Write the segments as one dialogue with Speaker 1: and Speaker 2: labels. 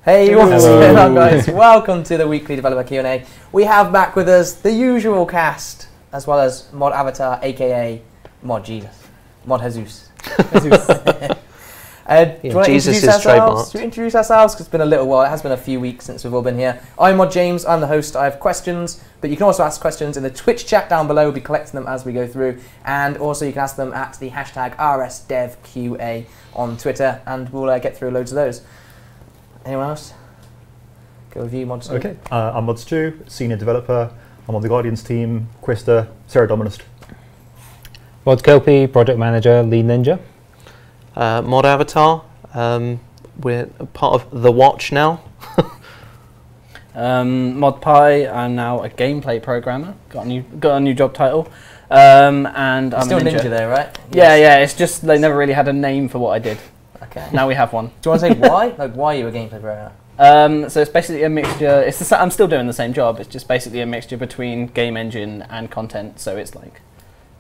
Speaker 1: Hey, what's going on, guys? Welcome to the weekly developer Q&A. We have back with us the usual cast, as well as Mod Avatar, aka Mod Jesus, Mod Jesus. Do you want to introduce ourselves? Should we introduce ourselves? Because it's been a little while. It has been a few weeks since we've all been here. I'm Mod James. I'm the host. I have questions, but you can also ask questions in the Twitch chat down below. We'll be collecting them as we go through, and also you can ask them at the hashtag RSDevQA on Twitter, and we'll get through loads of those. Anyone else? Go with you, Mod Stu.
Speaker 2: Okay, I'm Mod Stu, senior developer. I'm on the Guardians team, Quester, Dominist.
Speaker 3: Mod Kalpie, project manager, lead ninja.
Speaker 4: Mod Avatar, we're part of The Watch now.
Speaker 5: Mod Pi, I'm now a gameplay programmer. Got a new job title. And I'm
Speaker 1: still ninja there, right?
Speaker 5: Yeah, yeah. It's just they never really had a name for what I did.
Speaker 1: Okay.
Speaker 5: Now we have one.
Speaker 1: Do you want to say why? Like, why are you a gameplay programmer?
Speaker 5: So it's basically a mixture. I'm still doing the same job. It's just basically a mixture between game engine and content. So it's like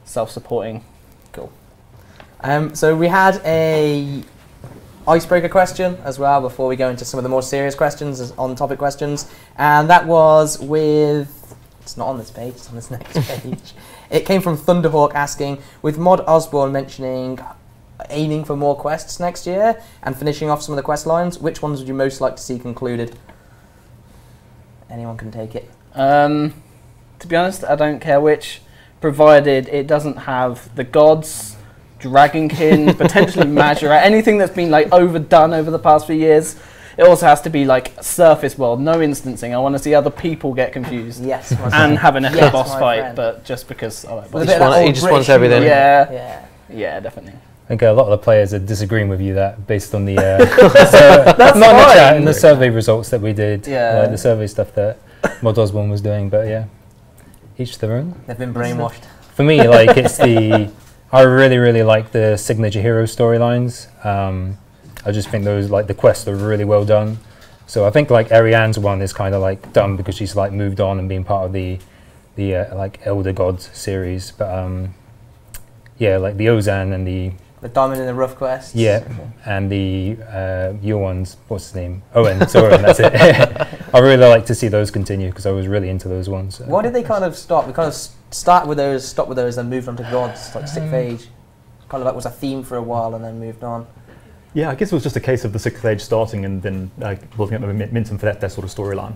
Speaker 5: self-supporting.
Speaker 1: Cool. So we had a icebreaker question as well before we go into some of the more serious questions, on-topic questions, and that was with. It's not on this page. It's on this next page. It came from Thunderhawk asking, with Mod Osborne mentioning aiming for more quests next year and finishing off some of the quest lines, which ones would you most like to see concluded? Anyone can take it.
Speaker 5: To be honest, I don't care which, provided it doesn't have the gods, Dragonkin, potentially Majora, anything that's been like overdone over the past few years. It also has to be like surface world, no instancing. I want to see other people get confused.
Speaker 1: Yes,
Speaker 5: and have an epic
Speaker 1: yes,
Speaker 5: boss fight,
Speaker 1: friend.
Speaker 5: But just because I like
Speaker 4: He just wants everything.
Speaker 5: Yeah, definitely.
Speaker 3: I think a lot of the players are disagreeing with you that based on the in the survey results that we did, like the survey stuff that Mod Osborne was doing. But yeah, each their own.
Speaker 1: They've been brainwashed.
Speaker 3: For me, like it's I really like the signature hero storylines. I just think those the quests are really well done. So I think like Ariane's one is kind of like done because she's like moved on and been part of the like Elder Gods series. But yeah, like the Ozan and the
Speaker 1: Diamond in the Rough quest.
Speaker 3: Yeah, and the your ones, what's his name? Owen, so Owen, that's it. I really like to see those continue because I was really into those ones.
Speaker 1: Why did they kind of stop? We kind of start with those, stop with those, then moved on to gods, like Sixth Age. Kind of like was a theme for a while and then moved on.
Speaker 2: Yeah, I guess it was just a case of the Sixth Age starting and then building up momentum for that sort of storyline.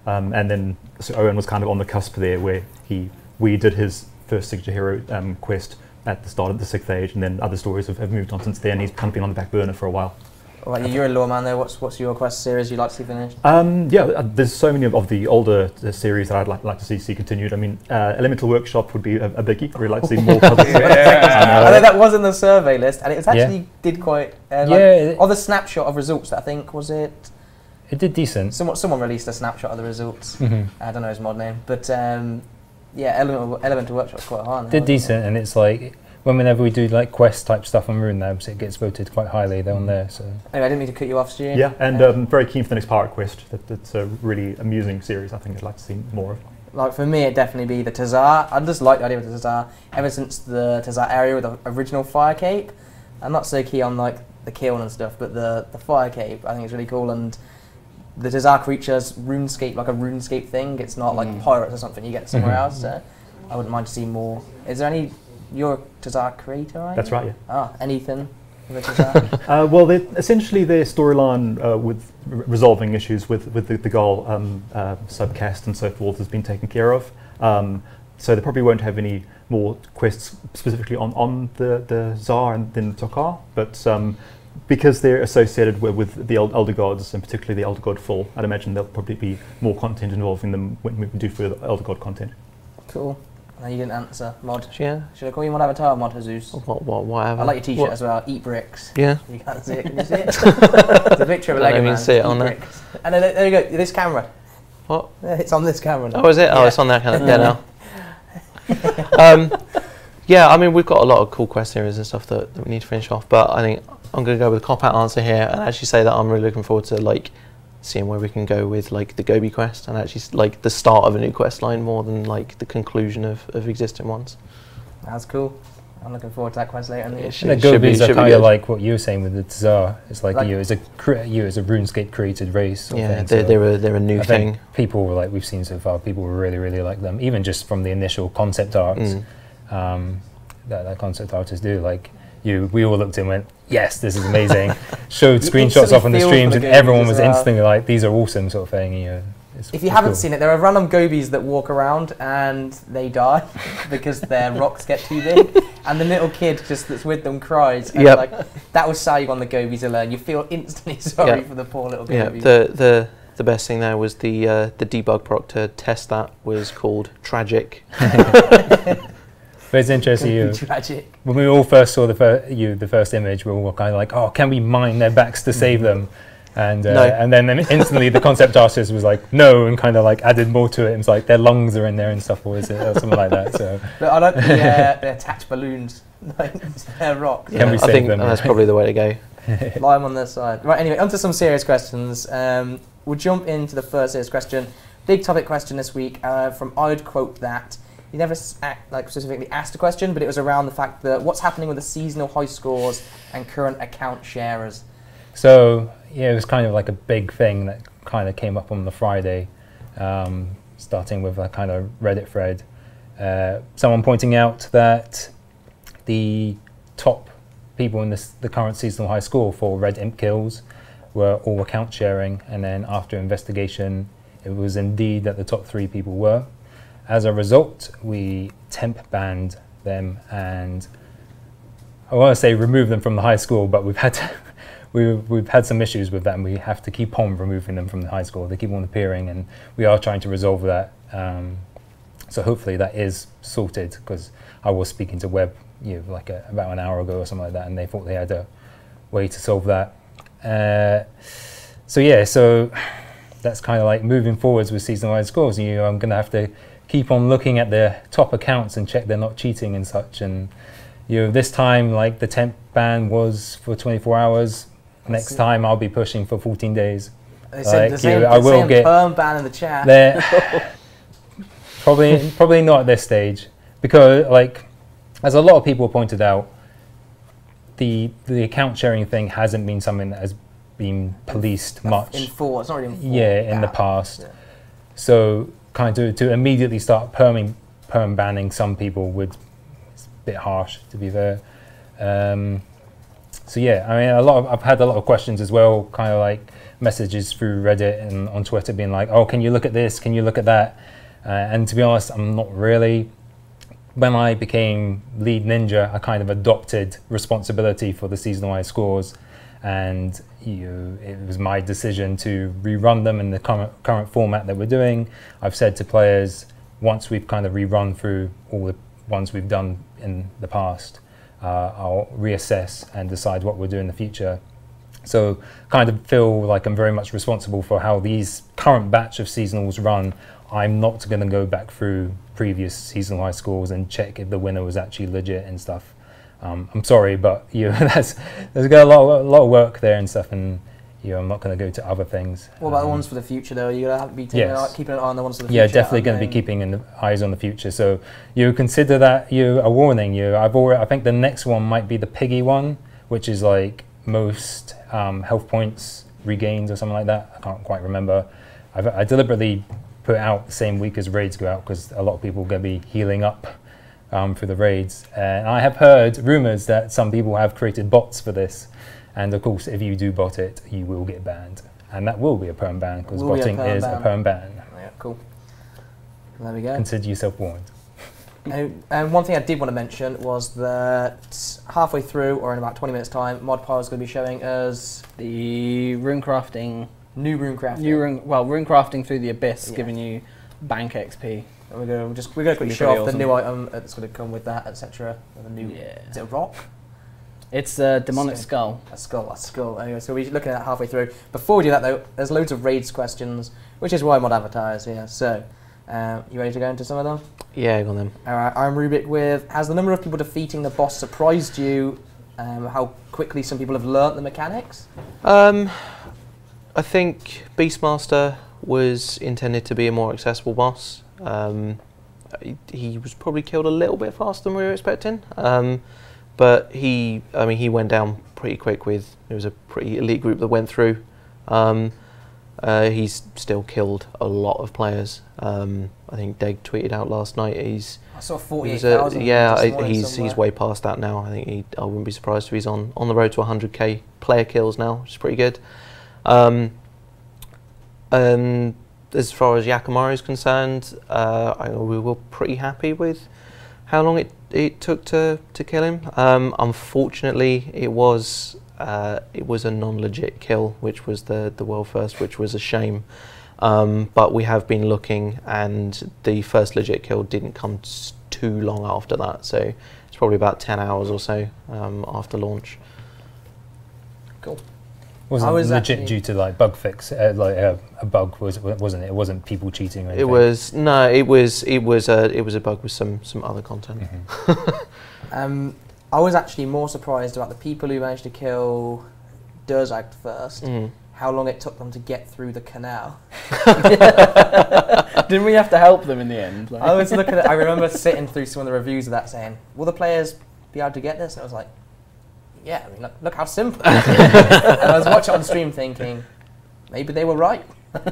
Speaker 2: And then so Owen was kind of on the cusp there where we did his first signature hero quest at the start of the Sixth Age, and then other stories have moved on since then. He's kind of been on the back burner for a while.
Speaker 1: Right, you're a lawman there. What's your quest series you'd like to see finished?
Speaker 2: Yeah, there's so many of the older series that I'd like to see continued. I mean, Elemental Workshop would be a biggie. I'd really like to see more puzzles.
Speaker 1: I know that was in the survey list, and it was actually did quite. On the snapshot of results, I think was it.
Speaker 3: It did decent.
Speaker 1: Someone released a snapshot of the results. I don't know his mod name, but. Yeah, Elemental Workshop's quite high.
Speaker 3: Did decent, and it's like whenever we do like quest type stuff on RuneLabs, it gets voted quite highly. They're on there. So
Speaker 1: anyway, I didn't mean to cut you off, Stu.
Speaker 2: Yeah, and very keen for the next Pirate Quest. That's a really amusing series. I think I'd like to see more of.
Speaker 1: Like for me, it'd definitely be the Tazar. I just like the idea of the Tazar ever since the Tazar area with the original Fire Cape. I'm not so keen on like the kiln and stuff, but the Fire Cape I think is really cool. And the Tazar creatures, RuneScape, like a RuneScape thing. It's not like pirates or something you get somewhere else. So I wouldn't mind to see more. Is there any? You're a Tazar creator, right?
Speaker 2: That's right. Yeah.
Speaker 1: Anything with Tazar?
Speaker 2: Well, essentially their storyline with resolving issues with the Gol subcast and so forth has been taken care of. So they probably won't have any more quests specifically on the Tsar and then Tokar, but. Because they're associated with the Elder Gods, and particularly the Elder God Full, I'd imagine there'll probably be more content involving them when we do further Elder God content.
Speaker 1: Cool. No, you didn't answer. Mod.
Speaker 4: Yeah.
Speaker 1: Should I call you Mod Avatar or Mod Jesus?
Speaker 4: Whatever.
Speaker 1: I like your t-shirt as well. Eat bricks.
Speaker 4: Yeah.
Speaker 1: You can't see it. Can you see it? It's a picture of a Lego man.
Speaker 4: See it on there.
Speaker 1: And then there you go. This camera.
Speaker 4: What?
Speaker 1: It's on this camera now.
Speaker 4: Oh, is it? Yeah. Oh, it's on that camera. Now. Yeah, I mean, we've got a lot of cool quest series and stuff that we need to finish off, but I think I'm going to go with a cop-out answer here and actually say that I'm really looking forward to like seeing where we can go with like the Gobi quest and actually like the start of a new quest line more than like the conclusion of existing ones.
Speaker 1: That's cool. I'm looking forward to that quest later in the year.
Speaker 3: And the gobies are kind of like what you were saying with the Tsar. It's like, you as a RuneScape created race.
Speaker 4: Yeah, they're a new thing.
Speaker 3: People like we've seen so far, people really like them. Even just from the initial concept arts that concept artists do. Like we all looked and went, yes, this is amazing. Showed screenshots off on the streams, and everyone was instantly like, these are awesome, sort of thing. You know,
Speaker 1: if you haven't seen it, there are random gobies that walk around and they die because their rocks get too big, and the little kid that's with them cries. And like, that was how you want the gobies to learn. You feel instantly sorry for the poor little gobies.
Speaker 4: Yeah, the best thing there was the debug proc to test that was called Tragic.
Speaker 3: But it's interesting.
Speaker 1: Tragic.
Speaker 3: When we all first saw the first image, we were kind of like, "Oh, can we mine their backs to save them?" And then instantly the concept artist was like, "No," and kind of like added more to it. And it's like their lungs are in there and stuff, or something like that. So,
Speaker 1: but I like the attached balloons, like their rocks.
Speaker 3: Can we save
Speaker 4: I think
Speaker 3: them?
Speaker 4: that's probably the way to go.
Speaker 1: Lie them on their side. Right. Anyway, onto some serious questions. We'll jump into the first serious question. Big topic question this week from I'd quote that. He never specifically asked a question, but it was around the fact that what's happening with the seasonal high scores and current account sharers.
Speaker 3: So yeah, it was kind of like a big thing that kind of came up on the Friday, starting with a kind of Reddit thread. Someone pointing out that the top people in the current seasonal high score for red imp kills were all account sharing, and then after investigation, it was indeed that the top 3 people were. As a result, we temp banned them, and I want to say remove them from the high score, but we've had some issues with that, and we have to keep on removing them from the high score. They keep on appearing, and we are trying to resolve that. So hopefully that is sorted, because I was speaking to Web about an hour ago or something like that, and they thought they had a way to solve that. So that's kind of like moving forwards with seasonal high scores. I'm going to have to keep on looking at their top accounts and check they're not cheating and such. And this time, like, the temp ban was for 24 hours. Next time I'll be pushing for 14 days.
Speaker 1: They said the same, I will get perm ban in the chat.
Speaker 3: Probably not at this stage, because like, as a lot of people pointed out, the account sharing thing hasn't been something that has been policed much.
Speaker 1: It's not really enforced.
Speaker 3: In the past. Yeah. So kind of to immediately start perm banning some people it's a bit harsh, to be fair. So yeah, I mean, I've had a lot of questions as well, kind of like messages through Reddit and on Twitter being like, "Oh, can you look at this? Can you look at that?" And to be honest, I'm not really. When I became lead ninja, I kind of adopted responsibility for the seasonal high scores, and it was my decision to rerun them in the current format that we're doing. I've said to players, once we've kind of rerun through all the ones we've done in the past, I'll reassess and decide what we'll do in the future. So kind of feel like I'm very much responsible for how these current batch of seasonals run. I'm not going to go back through previous seasonal high scores and check if the winner was actually legit and stuff. I'm sorry, but there's got a lot of work there and stuff, and I'm not going to go to other things.
Speaker 1: What about the ones for the future, though? You're going to have to be keeping an eye on the ones for the future.
Speaker 3: Yeah, definitely going to be keeping eyes on the future. So you consider that a warning. I think the next one might be the piggy one, which is like most health points regained or something like that. I can't quite remember. I deliberately put it out the same week as raids go out, because a lot of people are going to be healing up for the raids. And I have heard rumours that some people have created bots for this, and of course if you do bot it, you will get banned, and that will be a perm ban, because botting is a perm ban.
Speaker 1: Yeah, cool. There we go.
Speaker 3: Consider yourself warned.
Speaker 1: And one thing I did want to mention was that halfway through, or in about 20 minutes time, ModPile is going to be showing us
Speaker 5: the runecrafting.
Speaker 1: New runecrafting.
Speaker 5: Runecrafting through the abyss, giving you bank XP.
Speaker 1: And we're going to quickly show off the new item that's going to come with that, etc. The new. Is it a rock?
Speaker 5: It's a demonic skull.
Speaker 1: A skull. Anyway, so we're looking at it halfway through. Before we do that, though, there's loads of raids questions, which is why Mod Avatar is here. So, you ready to go into some of them?
Speaker 4: Yeah, go on then.
Speaker 1: All right, I'm Rubik with, has the number of people defeating the boss surprised you? How quickly some people have learnt the mechanics?
Speaker 4: I think Beastmaster was intended to be a more accessible boss. he was probably killed a little bit faster than we were expecting. But he went down pretty quick. It was a pretty elite group that went through. He's still killed a lot of players. I think Deg tweeted out last night.
Speaker 1: I saw 48,000.
Speaker 4: Yeah, he's way past that now. I think I wouldn't be surprised if he's on the road to 100k player kills now, which is pretty good. As far as Yakamaru is concerned, we were pretty happy with how long it took to kill him. Unfortunately, it was a non-legit kill, which was the world first, which was a shame. But we have been looking, and the first legit kill didn't come too long after that, so it's probably about 10 hours or so after launch.
Speaker 1: Cool.
Speaker 3: Wasn't legit due to like bug fix, like a bug, wasn't it? It wasn't people cheating or anything.
Speaker 4: It was a bug with some other content.
Speaker 1: Mm-hmm. I was actually more surprised about the people who managed to kill Durzag first. Mm. How long it took them to get through the canal.
Speaker 5: Didn't we have to help them in the end? Like?
Speaker 1: I was looking at. I remember sitting through some of the reviews of that, saying, "Will the players be able to get this?" And I was like, "Yeah, I mean, look how simple." And I was watching on stream, thinking, maybe they were right.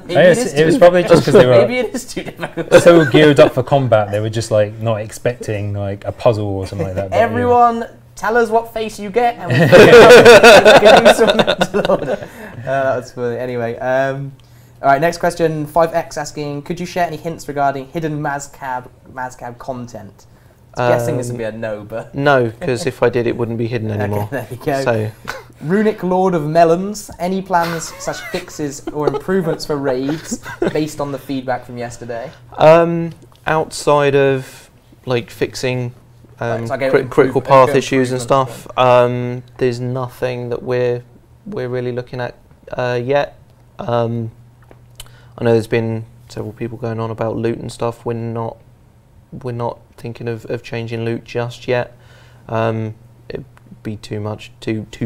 Speaker 3: It was probably just because they were
Speaker 1: maybe it is too difficult.
Speaker 3: So geared up for combat, they were just like not expecting like a puzzle or something like that.
Speaker 1: Everyone, tell us what face you get, and we can do some mental order. That's funny. Anyway, all right. Next question. 5X asking, could you share any hints regarding hidden Mazcab content? Guessing this would be a no, but
Speaker 4: no, because if I did, it wouldn't be hidden anymore.
Speaker 1: Okay, there you go.
Speaker 4: So.
Speaker 1: Runic Lord of Melons, any plans / fixes or improvements for raids based on the feedback from yesterday?
Speaker 4: Outside of like fixing
Speaker 1: so
Speaker 4: critical path issues and stuff, there's nothing that we're really looking at yet. I know there's been several people going on about loot and stuff. We're not thinking of changing loot just yet. It'd be too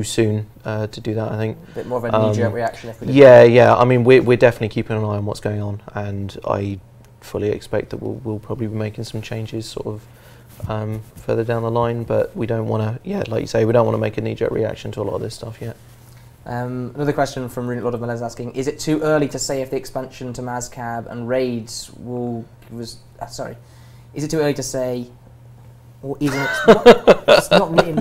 Speaker 4: soon to do that, I think.
Speaker 1: A bit more of a knee-jerk reaction if we did.
Speaker 4: Yeah. I mean, we're definitely keeping an eye on what's going on, and I fully expect that we'll probably be making some changes sort of further down the line, but we don't want to, like you say, we don't want to make a knee-jerk reaction to a lot of this stuff yet.
Speaker 1: Another question from Runic Lord of Melons asking, is it too early to say if the expansion to Mazcab and raids is it too early to say, or is it? It's not written.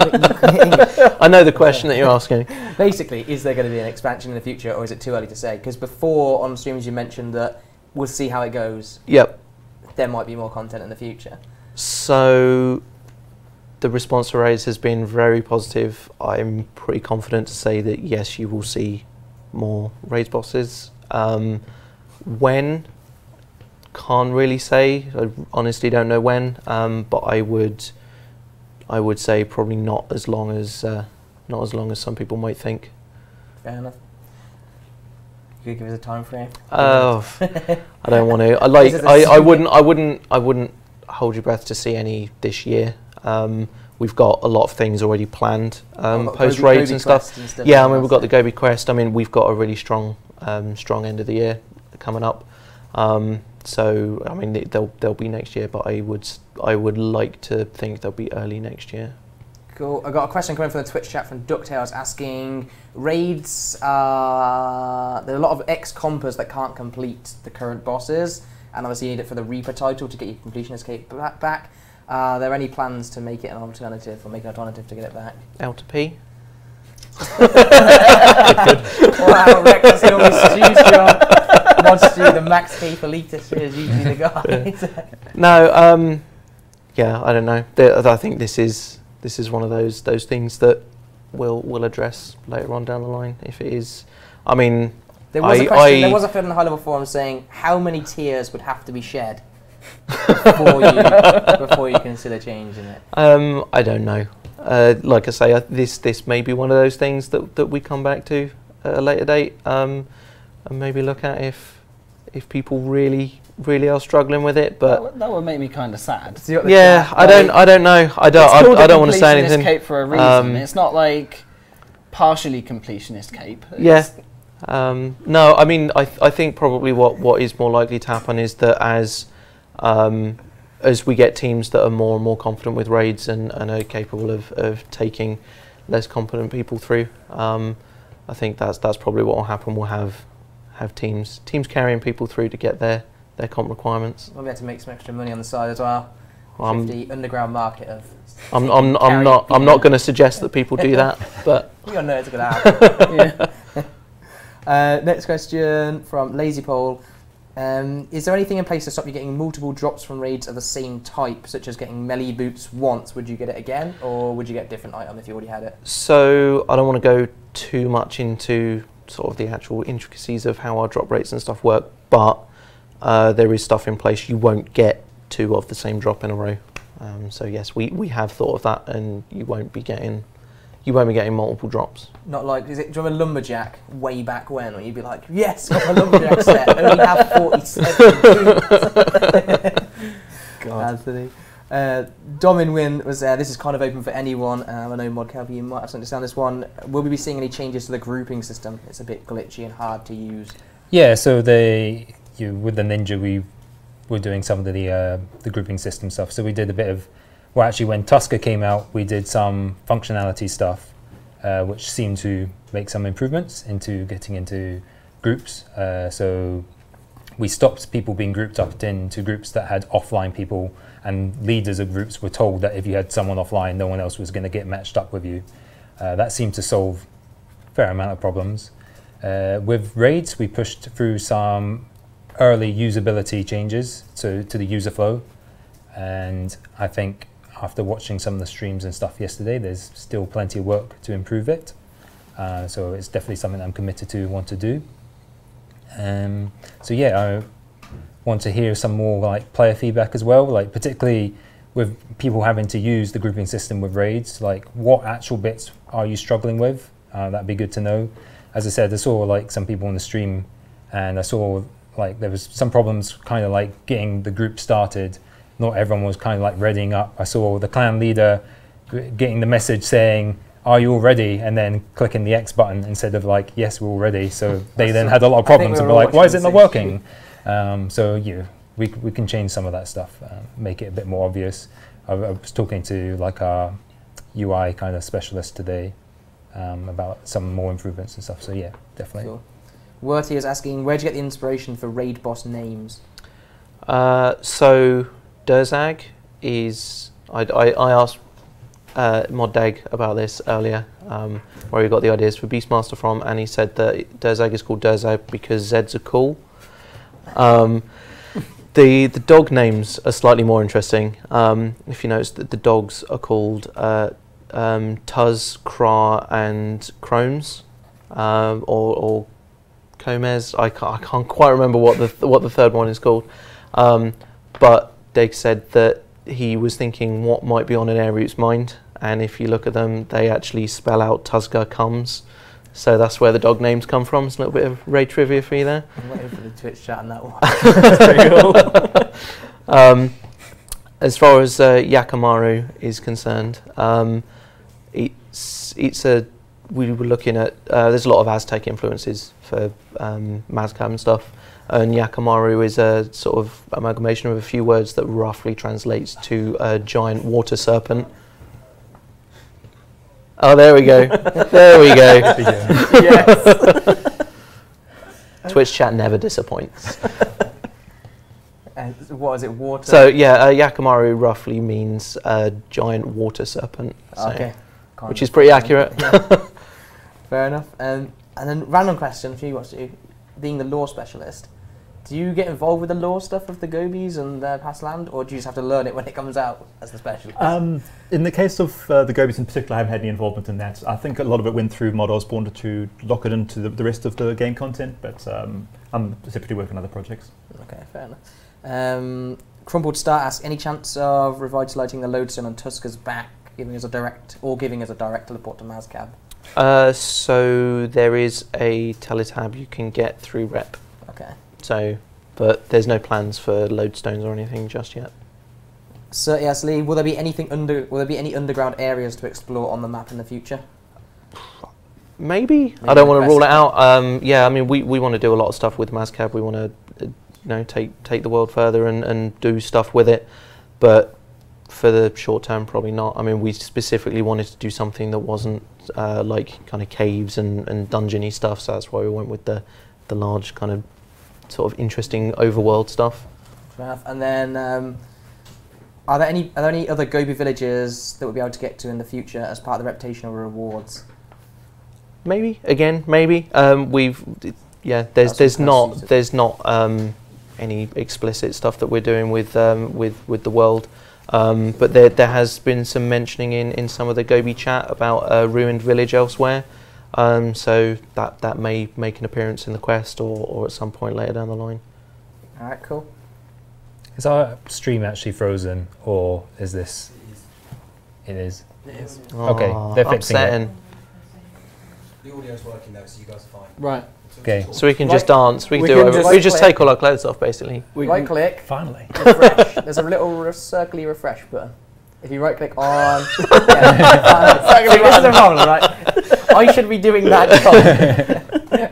Speaker 4: I know the question that you're asking.
Speaker 1: Basically, is there going to be an expansion in the future, or is it too early to say? Because before on streams you mentioned that we'll see how it goes.
Speaker 4: Yep.
Speaker 1: There might be more content in the future.
Speaker 4: So the response to raids has been very positive. I'm pretty confident to say that yes, you will see more raids bosses. When? Can't really say. I honestly don't know when, but I would say probably not as long as some people might think.
Speaker 1: Fair enough. You could give us a time frame.
Speaker 4: I don't want to. I wouldn't hold your breath to see any this year. We've got a lot of things already planned post raids and stuff. Yeah, I mean we've got the Gobi quest. I mean we've got a really strong end of the year coming up. So I mean they'll be next year, but I would like to think they'll be early next year.
Speaker 1: Cool. I got a question coming from the Twitch chat from DuckTales asking, raids. There are a lot of ex-compers that can't complete the current bosses, and obviously you need it for the Reaper title to get your completion escape back. Are there any plans to make it an alternative, or make an alternative to get it back?
Speaker 4: L to P.
Speaker 1: Wow, Rex, that's always Stu's job. Mod Stu, the max K for Letus is usually the guy.
Speaker 4: No, yeah, I don't know. I think this is one of those things that we'll address later on down the line if it is. I mean,
Speaker 1: there was a question. There was a thread in the high level forum saying how many tiers would have to be shed before you consider changing it.
Speaker 4: I don't know. Like I say, this may be one of those things that we come back to at a later date, and maybe look at if people really are struggling with it. But
Speaker 5: that would make me kind of sad.
Speaker 4: Yeah, I don't know. I don't want to say anything.
Speaker 5: Cape for a reason. It's not like partially completionist cape.
Speaker 4: No, I mean I think probably what is more likely to happen is that as as we get teams that are more and more confident with raids and are capable of taking less competent people through, I think that's probably what will happen. We'll have teams carrying people through to get their comp requirements.
Speaker 1: We'll be able to make some extra money on the side as well. The underground market of.
Speaker 4: I'm not going to suggest that people do that, but
Speaker 1: we all know it's going to happen. Next question from Lazy Pole. Is there anything in place to stop you getting multiple drops from raids of the same type, such as getting melee boots once? Would you get it again, or would you get a different item if you already had it?
Speaker 4: So I don't want to go too much into sort of the actual intricacies of how our drop rates and stuff work, but there is stuff in place. You won't get 2 of the same drop in a row. So yes, we have thought of that, and you won't be getting multiple drops.
Speaker 1: Not like, do you remember Lumberjack way back when, where you'd be like, yes, got my Lumberjack set, only have 47 boots. God. Anthony. Domin Win was there. This is kind of open for anyone. I know Mod Kalpie, you might have something to say on this one. Will we be seeing any changes to the grouping system? It's a bit glitchy and hard to use.
Speaker 3: Yeah, so with the Ninja, we were doing some of the grouping system stuff. So we did a bit of, well, actually when Tusker came out, we did some functionality stuff, which seemed to make some improvements into getting into groups. So we stopped people being grouped up into groups that had offline people, and leaders of groups were told that if you had someone offline, no one else was going to get matched up with you. That seemed to solve a fair amount of problems. With raids, we pushed through some early usability changes to the user flow, and I think after watching some of the streams and stuff yesterday, there's still plenty of work to improve it. So it's definitely something I'm committed to want to do. So yeah, I want to hear some more like player feedback as well, like particularly with people having to use the grouping system with raids, like what actual bits are you struggling with? That'd be good to know. As I said, I saw like some people on the stream, and I saw like there was some problems kind of like getting the group started. Not everyone was kind of like readying up. I saw the clan leader getting the message saying, "Are you all ready?" and then clicking the X button instead of like, "Yes, we're all ready." So they then had a lot of problems and were like, "Why is it not working?" So yeah, we can change some of that stuff, make it a bit more obvious. I was talking to like our UI kind of specialist today about some more improvements and stuff. So yeah, definitely.
Speaker 1: Cool. Werty is asking, where'd you get the inspiration for raid boss names?
Speaker 4: So Durzag is, I asked Moddag about this earlier, where he got the ideas for Beastmaster from, and he said that Durzag is called Durzag because Zeds are cool. The dog names are slightly more interesting. If you notice that the dogs are called Tuz, Kra, and Chromes, or Comez. I can't quite remember what the third one is called. But Deg said that he was thinking what might be on an air route's mind, and if you look at them, they actually spell out Tusker comes. So that's where the dog names come from. It's a little bit of raid trivia for you there.
Speaker 1: I'm waiting for the Twitch chat on that one. That's
Speaker 4: pretty cool. As far as Yakamaru is concerned, we were looking at, there's a lot of Aztec influences for Mazcab and stuff, and Yakamaru is a sort of amalgamation of a few words that roughly translates to a giant water serpent. Oh, there we go. There we go.
Speaker 1: Yes.
Speaker 4: Twitch chat never disappoints.
Speaker 1: And what is it, water?
Speaker 4: So yeah, Yakamaru roughly means a giant water serpent. So,
Speaker 1: okay.
Speaker 4: Which is pretty accurate.
Speaker 1: Yeah. Fair enough. And then random question for you, what's you, being the lore specialist, do you get involved with the lore stuff of the Gobies and their past land, or do you just have to learn it when it comes out as the specialist?
Speaker 2: In the case of the Gobies in particular, I haven't had any involvement in that. I think a lot of it went through Mod Osborne to lock it into the rest of the game content, but I'm separately working on other projects.
Speaker 1: Okay, fair enough. Crumpled Star asks, any chance of revitalising the lodestone on Tusker's back, giving us a direct teleport to Mazcab?
Speaker 4: So there is a teletab you can get through rep.
Speaker 1: Okay.
Speaker 4: So, but there's no plans for lodestones or anything just yet.
Speaker 1: So yes, Lee, will there be any underground areas to explore on the map in the future?
Speaker 4: Maybe. I don't want to rule it out. Yeah, I mean, we want to do a lot of stuff with Mazcab. We want to, take the world further and do stuff with it. but for the short term, probably not. I mean, we specifically wanted to do something that wasn't like kind of caves and dungeony stuff, so that's why we went with the large kind of sort of interesting overworld stuff.
Speaker 1: And then, are there any other Gobi villages that we'll be able to get to in the future as part of the reputational rewards?
Speaker 4: Maybe again, maybe there's not any explicit stuff that we're doing with the world, but there has been some mentioning in some of the Gobi chat about a ruined village elsewhere, so that may make an appearance in the quest or at some point later down the line.
Speaker 1: All right, cool.
Speaker 3: Is our stream actually frozen, or is this? It is.
Speaker 1: It is.
Speaker 3: Okay, they're fixing
Speaker 4: upsetting.
Speaker 6: The audio's working though, so you guys are fine.
Speaker 5: Right.
Speaker 3: Okay.
Speaker 4: So we can just dance. We
Speaker 5: We
Speaker 4: can do
Speaker 5: can
Speaker 4: it.
Speaker 5: just-
Speaker 4: We just take all our clothes off, basically.
Speaker 1: Right click,
Speaker 2: Finally.
Speaker 1: refresh. There's a little circly refresh button. If you right click on, this is a problem, right? I should be doing that job.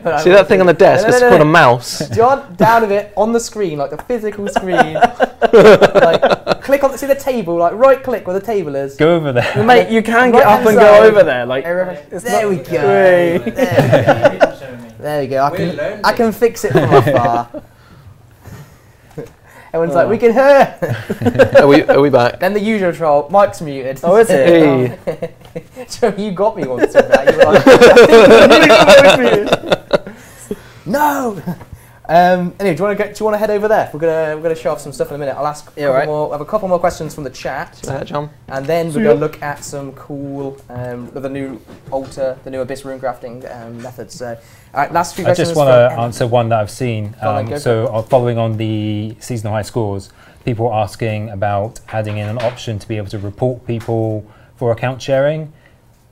Speaker 1: But
Speaker 4: See that thing on the desk? It's called a mouse.
Speaker 1: Down of it on the screen, like the physical screen. Like click on, see the table, like right click where the table is.
Speaker 3: Go over there.
Speaker 5: Mate, you can get
Speaker 1: Right-hand
Speaker 5: up and
Speaker 1: side.
Speaker 5: go over there. Like, it's
Speaker 1: There
Speaker 5: not-
Speaker 1: we go.
Speaker 5: Hey.
Speaker 1: There we go. I
Speaker 6: We're learning.
Speaker 1: can fix it from afar. Everyone's like, we can hear.
Speaker 4: Are we back?
Speaker 1: Then the usual troll, Mike's muted.
Speaker 5: Oh, is it?
Speaker 4: Hey.
Speaker 1: So you got me once with that. You were like, no. Anyway, do you want to head over there? We're gonna show off some stuff in a minute. I'll ask. I have a couple more questions from the chat,
Speaker 4: John.
Speaker 1: and then we're gonna look at some cool the new altar, the new Abyss runecrafting methods. So, all right, last few
Speaker 3: I
Speaker 1: questions.
Speaker 3: just want to answer one that I've seen.
Speaker 1: Go on then, go
Speaker 3: So following on the seasonal high scores, people are asking about adding in an option to be able to report people for account sharing.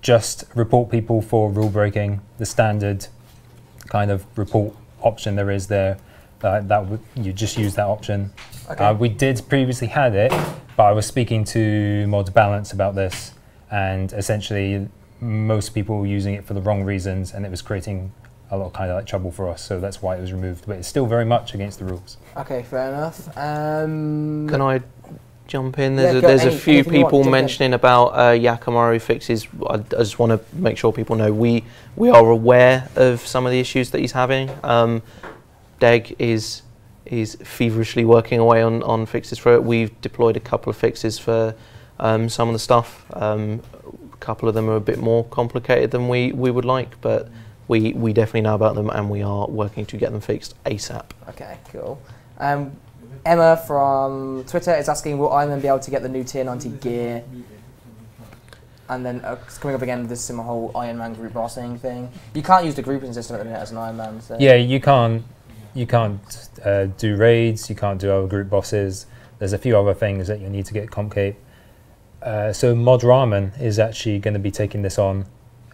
Speaker 3: Just report people for rule breaking, the standard kind of report option there is there. You just use that option.
Speaker 1: Okay.
Speaker 3: We did previously had it, but I was speaking to Mod Balance about this, and essentially most people were using it for the wrong reasons, and it was creating a lot of kind of like trouble for us. So that's why it was removed. But it's still very much against the rules.
Speaker 1: Okay, fair enough.
Speaker 4: Can I jump in?
Speaker 1: Yeah,
Speaker 4: There's a few
Speaker 1: anything you want,
Speaker 4: people
Speaker 1: jump in.
Speaker 4: mentioning about Yakamaru fixes. I just want to make sure people know we are aware of some of the issues that he's having. Deg is feverishly working away on fixes for it. We've deployed a couple of fixes for some of the stuff. A couple of them are a bit more complicated than we would like, but we definitely know about them, and we are working to get them fixed ASAP.
Speaker 1: Okay, cool. Emma from Twitter is asking, will Iron Man be able to get the new tier 90 gear? And then it's coming up again, this is my whole Iron Man group bossing thing. You can't use the grouping system at the minute as an Iron Man. So.
Speaker 3: Yeah, you can't do raids. You can't do other group bosses. There's a few other things that you need to get comp cape. So Mod Ramen is actually going to be taking this on.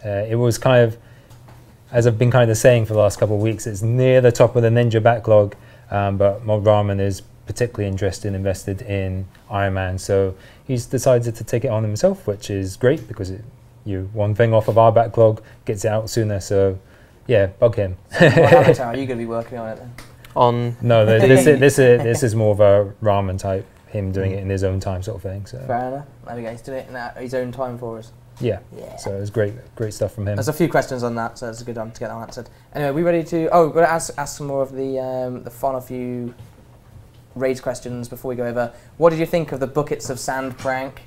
Speaker 3: It was kind of, as I've been kind of saying for the last couple of weeks, it's near the top of the Ninja backlog, but Mod Ramen is particularly invested in Iron Man, so he's decided to take it on himself, which is great because one thing off of our backlog gets it out sooner. So yeah, bug him.
Speaker 1: What avatar are you going to be working on it then?
Speaker 3: No, this is more of a ramen type, him doing it in his own time sort of thing. So
Speaker 1: Fair enough. There we go. He's doing it in his own time for us.
Speaker 3: yeah.
Speaker 1: Yeah.
Speaker 3: So it's great stuff from him.
Speaker 1: There's a few questions on that, so it's a good one to get that answered. Anyway, we ready to? Oh, we're going to ask some more of the fun of you raids questions before we go over. What did you think of the buckets of sand prank?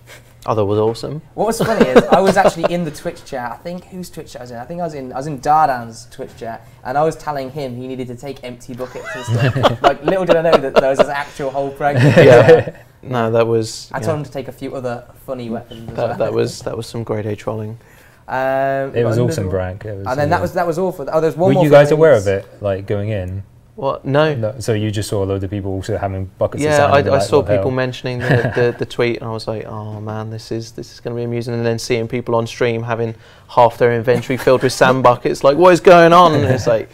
Speaker 4: Oh, that was awesome.
Speaker 1: What was funny is I was actually in the Twitch chat. I think whose Twitch chat was in? I think I was in Dardan's Twitch chat, and I was telling him he needed to take empty buckets and stuff. Like little did I know that there was this actual whole prank.
Speaker 4: Yeah. No, that was.
Speaker 1: I told him to take a few other funny weapons. As well.
Speaker 4: That was some grade A trolling.
Speaker 3: It was awesome, prank.
Speaker 1: And then that was awful. Oh, there's one more.
Speaker 3: Were you guys aware of it, like going in?
Speaker 4: What? No.
Speaker 3: No, so you just saw a load of people also having buckets of
Speaker 4: Yeah,
Speaker 3: sand? and
Speaker 4: I
Speaker 3: like,
Speaker 4: saw
Speaker 3: what the
Speaker 4: people
Speaker 3: hell?
Speaker 4: mentioning the tweet, and I was like, oh man, this is going to be amusing. And then seeing people on stream having half their inventory filled with sand buckets, like, what is going on? And it's like,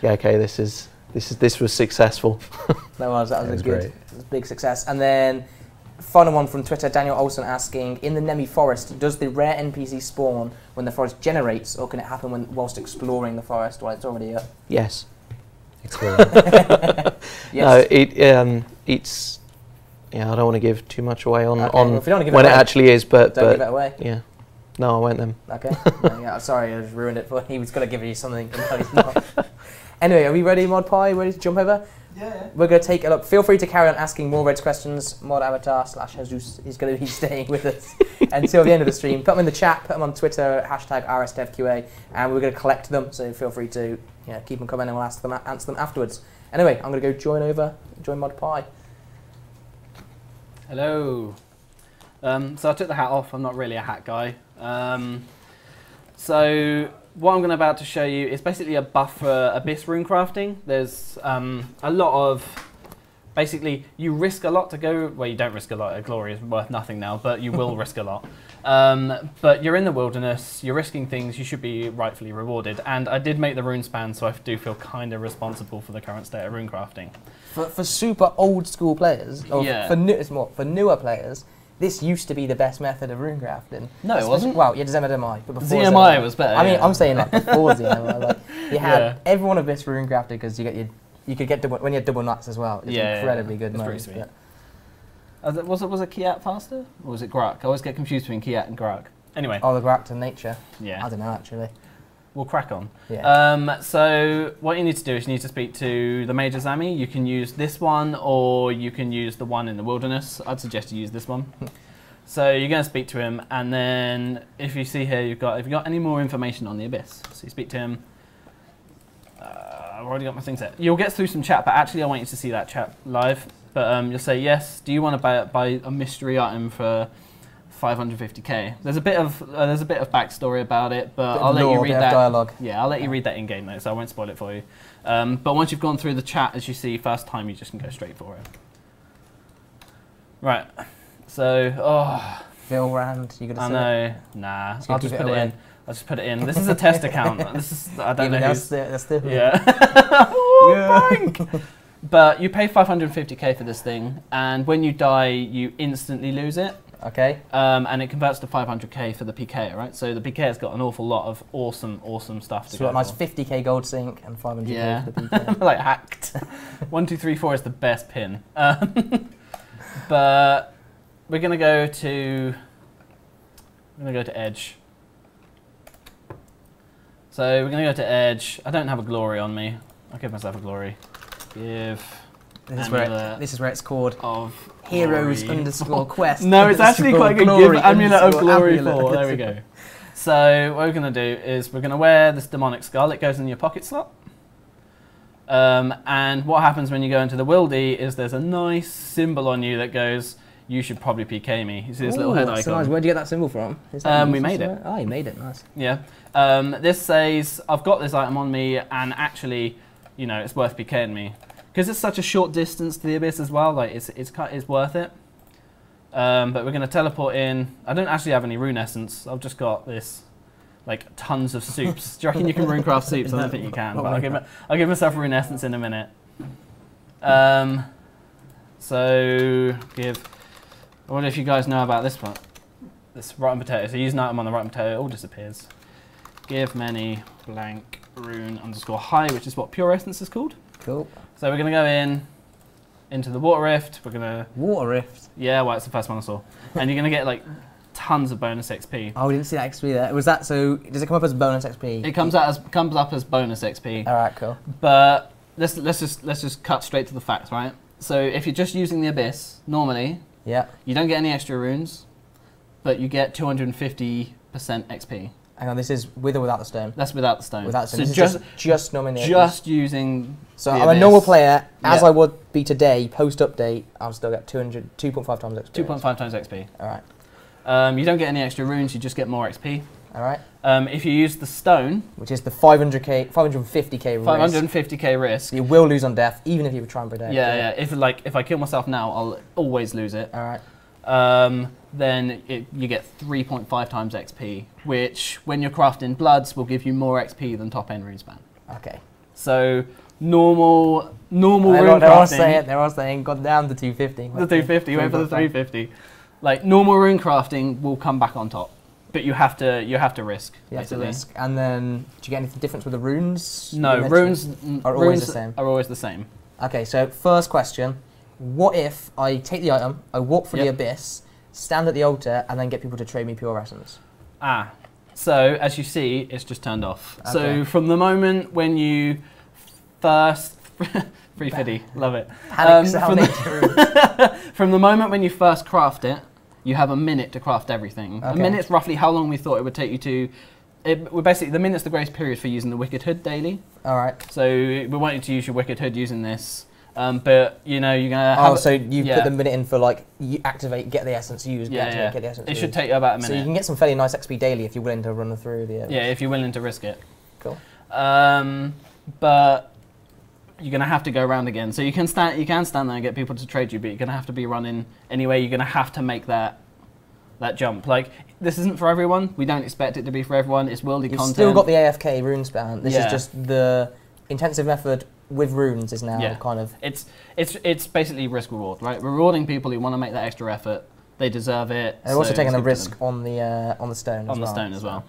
Speaker 4: yeah, okay, this was successful.
Speaker 1: That was
Speaker 3: It was
Speaker 1: a good,
Speaker 3: great.
Speaker 1: big success. And then final one from Twitter, Daniel Olsen asking, in the Nemi forest, does the rare NPC spawn when the forest generates, or can it happen whilst exploring the forest while it's already up?
Speaker 4: Yes.
Speaker 3: Exploring.
Speaker 1: Yes.
Speaker 4: No, Yeah, I don't want to give too much away on,
Speaker 1: Okay, well, if you don't wanna give it
Speaker 4: when it
Speaker 1: away,
Speaker 4: actually is, but
Speaker 1: Don't give it away.
Speaker 4: yeah. No, I won't then.
Speaker 1: Okay. No, yeah, sorry, I just ruined it for he was going to give you something. No, he's not. Anyway, are we ready, Mod Pie? Ready to jump over?
Speaker 6: Yeah.
Speaker 1: We're going to take a look. Feel free to carry on asking more Reds questions. Mod Avatar / Jesus is going to be staying with us until the end of the stream. Put them in the chat, put them on Twitter, #RSDevQA, and we're going to collect them, so feel free to keep them coming and we'll answer them afterwards. Anyway, I'm going to go join Mod Pie.
Speaker 5: Hello. So I took the hat off. I'm not really a hat guy. So what I'm about to show you is basically a buff for Abyss runecrafting. There's a lot of, basically you risk a lot to go, well you don't risk a lot, a glory is worth nothing now, but you will risk a lot. But you're in the wilderness, you're risking things, you should be rightfully rewarded. And I did make the rune span, so I do feel kind of responsible for the current state of runecrafting.
Speaker 1: For super old school players, or for newer players, this used to be the best method of runecrafting.
Speaker 5: No, it wasn't.
Speaker 1: Well, you had ZMI, but before
Speaker 5: ZMI was better.
Speaker 1: I mean, I'm saying like before ZMI, like you had every one of this runecrafted because you could get double, when you had double nuts as well. It's incredibly good.
Speaker 5: It's pretty sweet. Was it Kiat faster or was it Grok? I always get confused between Kiat and Grok. Anyway.
Speaker 1: Oh, the Grok to nature.
Speaker 5: Yeah.
Speaker 1: I don't know actually.
Speaker 5: We'll crack on.
Speaker 1: Yeah.
Speaker 5: So what you need to do is you need to speak to the Major Zami. You can use this one or you can use the one in the wilderness. I'd suggest you use this one. So you're going to speak to him, and then if you see here, if you've got any more information on the Abyss, so you speak to him. I've already got my thing set. You'll get through some chat, but actually I want you to see that chat live. But you'll say yes. Do you want to buy a mystery item for 550k? There's a bit of backstory about it, but I'll let you read that.
Speaker 1: Dialogue.
Speaker 5: Yeah, I'll let you read that in game though, so I won't spoil it for you. But once you've gone through the chat, as you see, first time you just can go straight for it. Right. So,
Speaker 1: Phil Rand, you gonna say?
Speaker 5: I know. Nah, I'll just put it in. I'll just put it in. This is a test account. I don't know.
Speaker 1: That's the
Speaker 5: Yeah. Oh, but you pay 550k for this thing, and when you die, you instantly lose it.
Speaker 1: Okay.
Speaker 5: And it converts to 500k for the PK, right? So the PK has got an awful lot of awesome stuff to go
Speaker 1: for. So a nice 50k gold sink and 500k for the PK.
Speaker 5: Like hacked. 1, 2, 3, 4 is the best pin. But we're gonna go to Edge. So we're gonna go to Edge. I don't have a glory on me. I'll give myself a glory. This
Speaker 1: is where it's called
Speaker 5: of
Speaker 1: Heroes _ Quest.
Speaker 5: No, it's actually quite good. Give Amulet of Glory 4. There we go. So what we're gonna do is we're gonna wear this demonic skull. It goes in your pocket slot. And what happens when you go into the wildy is there's a nice symbol on you that goes, you should probably PK me. You see this little head icon?
Speaker 1: Nice. Where'd you get that symbol from?
Speaker 5: We made it.
Speaker 1: Oh, you made it. Nice.
Speaker 5: Yeah. This says, I've got this item on me, and actually, it's worth PKing me. Because it's such a short distance to the Abyss as well, like it's worth it. But we're going to teleport in. I don't actually have any rune essence. I've just got this, like, tons of soups. Do you reckon you can runecraft soups? I don't think you can, but I'll give myself rune essence in a minute. I wonder if you guys know about this one. This rotten potato. So you use an item on the rotten potato, it all disappears. Give many blank rune _high, which is what pure essence is called.
Speaker 1: Cool.
Speaker 5: So we're going to go into the water rift. We're going to...
Speaker 1: Water rift?
Speaker 5: Yeah, well, it's the first one I saw. And you're going to get, like, tons of bonus XP.
Speaker 1: Oh, we didn't see that XP there. Was that so? Does it come up as bonus XP?
Speaker 5: It comes up as bonus XP.
Speaker 1: All right, cool.
Speaker 5: But let's just cut straight to the facts, right? So if you're just using the Abyss normally, you don't get any extra runes, but you get 250% XP.
Speaker 1: Hang on, this is with or without the stone?
Speaker 5: That's without the stone.
Speaker 1: Without the stone.
Speaker 5: So
Speaker 1: just nominating.
Speaker 5: Just using.
Speaker 1: So I'm a normal player, as I would be today. Post update, I'll still get 2.5 times XP.
Speaker 5: 2.5 times XP.
Speaker 1: All right.
Speaker 5: You don't get any extra runes. You just get more XP.
Speaker 1: All right.
Speaker 5: If you use the stone,
Speaker 1: which is the 550k risk.
Speaker 5: 550k risk.
Speaker 1: You will lose on death, even if you would try and predict.
Speaker 5: Yeah. If I kill myself now, I'll always lose it.
Speaker 1: All right.
Speaker 5: Then you get 3.5 times XP, which when you're crafting bloods will give you more XP than top end runespan.
Speaker 1: Okay.
Speaker 5: So normal rune crafting.
Speaker 1: They're all saying, God down to 250.
Speaker 5: The 250, wait for the 350. Like normal rune crafting will come back on top, but you have to risk.
Speaker 1: You have to risk. And then, do you get anything different with the runes?
Speaker 5: No, runes
Speaker 1: are always the same.
Speaker 5: Are always the same.
Speaker 1: Okay, so first question. what if I take the item, I walk through
Speaker 5: Yep.
Speaker 1: the abyss, stand at the altar, and then get people to trade me pure essence?
Speaker 5: So as you see, it's just turned off.
Speaker 1: Okay.
Speaker 5: So from the moment when you first, free fiddy, love it.
Speaker 1: Panic
Speaker 5: From
Speaker 1: sounding.
Speaker 5: from the moment when you first craft it, you have a minute to craft everything. A
Speaker 1: Okay.
Speaker 5: minute's roughly how long we thought it would take you to. We're basically, the minute's the grace period for using the Wicked Hood daily.
Speaker 1: All right.
Speaker 5: So we want you to use your Wicked Hood using this. But you know, you're gonna have.
Speaker 1: Oh, so you
Speaker 5: yeah.
Speaker 1: put the minute in for like you activate, get the essence used,
Speaker 5: Yeah,
Speaker 1: activate,
Speaker 5: yeah.
Speaker 1: get the essence
Speaker 5: It
Speaker 1: used.
Speaker 5: should take you about a
Speaker 1: So
Speaker 5: minute.
Speaker 1: you can get some fairly nice XP daily if you're willing to run through the.
Speaker 5: Yeah, if you're willing to risk it.
Speaker 1: Cool.
Speaker 5: But you're gonna have to go around again. So you can stand there and get people to trade you, but you're gonna have to be running anyway. You're gonna have to make that jump. Like, this isn't for everyone. We don't expect it to be for everyone. It's worldy
Speaker 1: You've
Speaker 5: content.
Speaker 1: still got the AFK rune span. This
Speaker 5: Yeah.
Speaker 1: is just the intensive method with runes is now
Speaker 5: Yeah.
Speaker 1: kind of.
Speaker 5: It's basically risk reward, right? Rewarding people who want to make that extra effort. They deserve it.
Speaker 1: They're also
Speaker 5: so
Speaker 1: taking
Speaker 5: it's
Speaker 1: a
Speaker 5: good for
Speaker 1: risk
Speaker 5: them.
Speaker 1: on the stone.
Speaker 5: On the stone as well.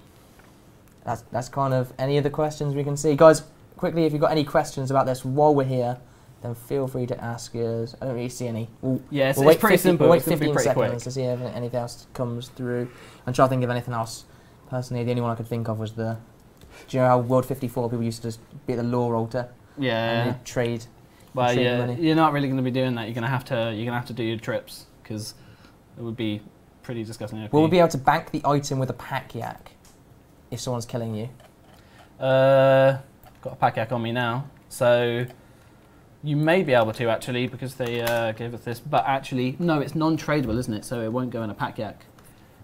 Speaker 1: That's kind of any other questions we can see, guys. Quickly, if you've got any questions about this while we're here, then feel free to ask us. I don't really see any.
Speaker 5: Yeah, it's,
Speaker 1: We'll
Speaker 5: it's pretty simple.
Speaker 1: We'll wait
Speaker 5: It's gonna be
Speaker 1: 15
Speaker 5: pretty
Speaker 1: seconds
Speaker 5: quick.
Speaker 1: to see if anything else comes through. I'm trying to think of anything else. Personally, the only one I could think of was the. Do you know how World 54 people used to just be at the lore altar and
Speaker 5: Yeah.
Speaker 1: they'd trade?
Speaker 5: Well,
Speaker 1: trade
Speaker 5: yeah,
Speaker 1: money?
Speaker 5: you're not really going to be doing that. You're gonna have to do your trips because it would be pretty disgusting.
Speaker 1: Will we be able to bank the item with a pack yak if someone's killing you?
Speaker 5: Got a pack yak on me now, so you may be able to actually because they gave us this. But actually, no, it's non-tradable, isn't it? So it won't go in a pack yak.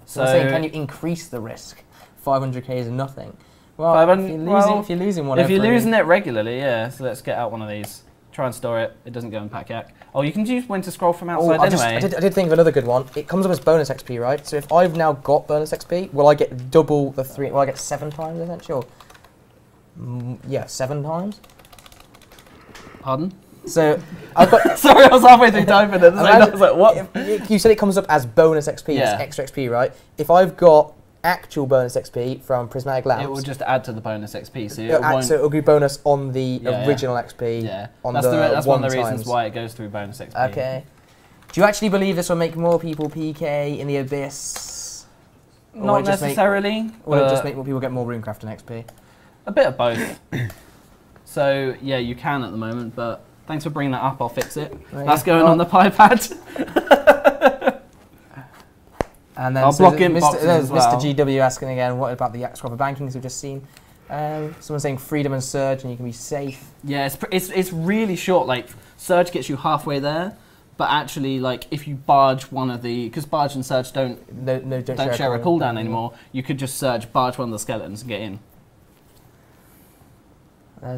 Speaker 1: So I'm saying, can you increase the risk? 500k is nothing. Well,
Speaker 5: 500
Speaker 1: if you're losing one,
Speaker 5: if you're
Speaker 1: every-
Speaker 5: losing it regularly, yeah. So let's get out one of these. Try and store it. It doesn't go in pack yak. Oh, you can use when to scroll from outside anyway.
Speaker 1: I did think of another good one. It comes up as bonus XP, right? So if I've now got bonus XP, will I get double the 3? Will I get 7 times essentially? Yeah, 7 times.
Speaker 5: Pardon?
Speaker 1: So I've got.
Speaker 5: Sorry, I was halfway through typing it. I was like, what?
Speaker 1: You said it comes up as bonus XP,
Speaker 5: Yeah.
Speaker 1: it's extra XP, right? If I've got actual bonus XP from prismatic lamps,
Speaker 5: It will just add to the bonus XP, so it
Speaker 1: it'll
Speaker 5: won't.
Speaker 1: so it'll be bonus on the
Speaker 5: Yeah.
Speaker 1: original XP.
Speaker 5: Yeah,
Speaker 1: on
Speaker 5: that's,
Speaker 1: the
Speaker 5: that's one of the
Speaker 1: one
Speaker 5: reasons
Speaker 1: times.
Speaker 5: why it goes through bonus XP.
Speaker 1: Okay. Do you actually believe this will make more people PK in the abyss? Or will
Speaker 5: Not
Speaker 1: it just
Speaker 5: necessarily.
Speaker 1: Or will it
Speaker 5: but
Speaker 1: just make more people get more runecrafting XP?
Speaker 5: a bit of both. So yeah, you can at the moment, but thanks for bringing that up. I'll fix it.
Speaker 1: There you
Speaker 5: That's
Speaker 1: go.
Speaker 5: going on the iPad.
Speaker 1: And then
Speaker 5: I'll block in
Speaker 1: Mr.
Speaker 5: boxes
Speaker 1: there's
Speaker 5: as well.
Speaker 1: Mr. GW asking again, what about the Scrubber bankings we've just seen? Someone saying freedom and surge and you can be safe.
Speaker 5: Yeah, it's really short. Like surge gets you halfway there, but actually, like if you barge one of the, because barge and surge don't share a cooldown anymore. You could just surge, barge one of the skeletons and get in.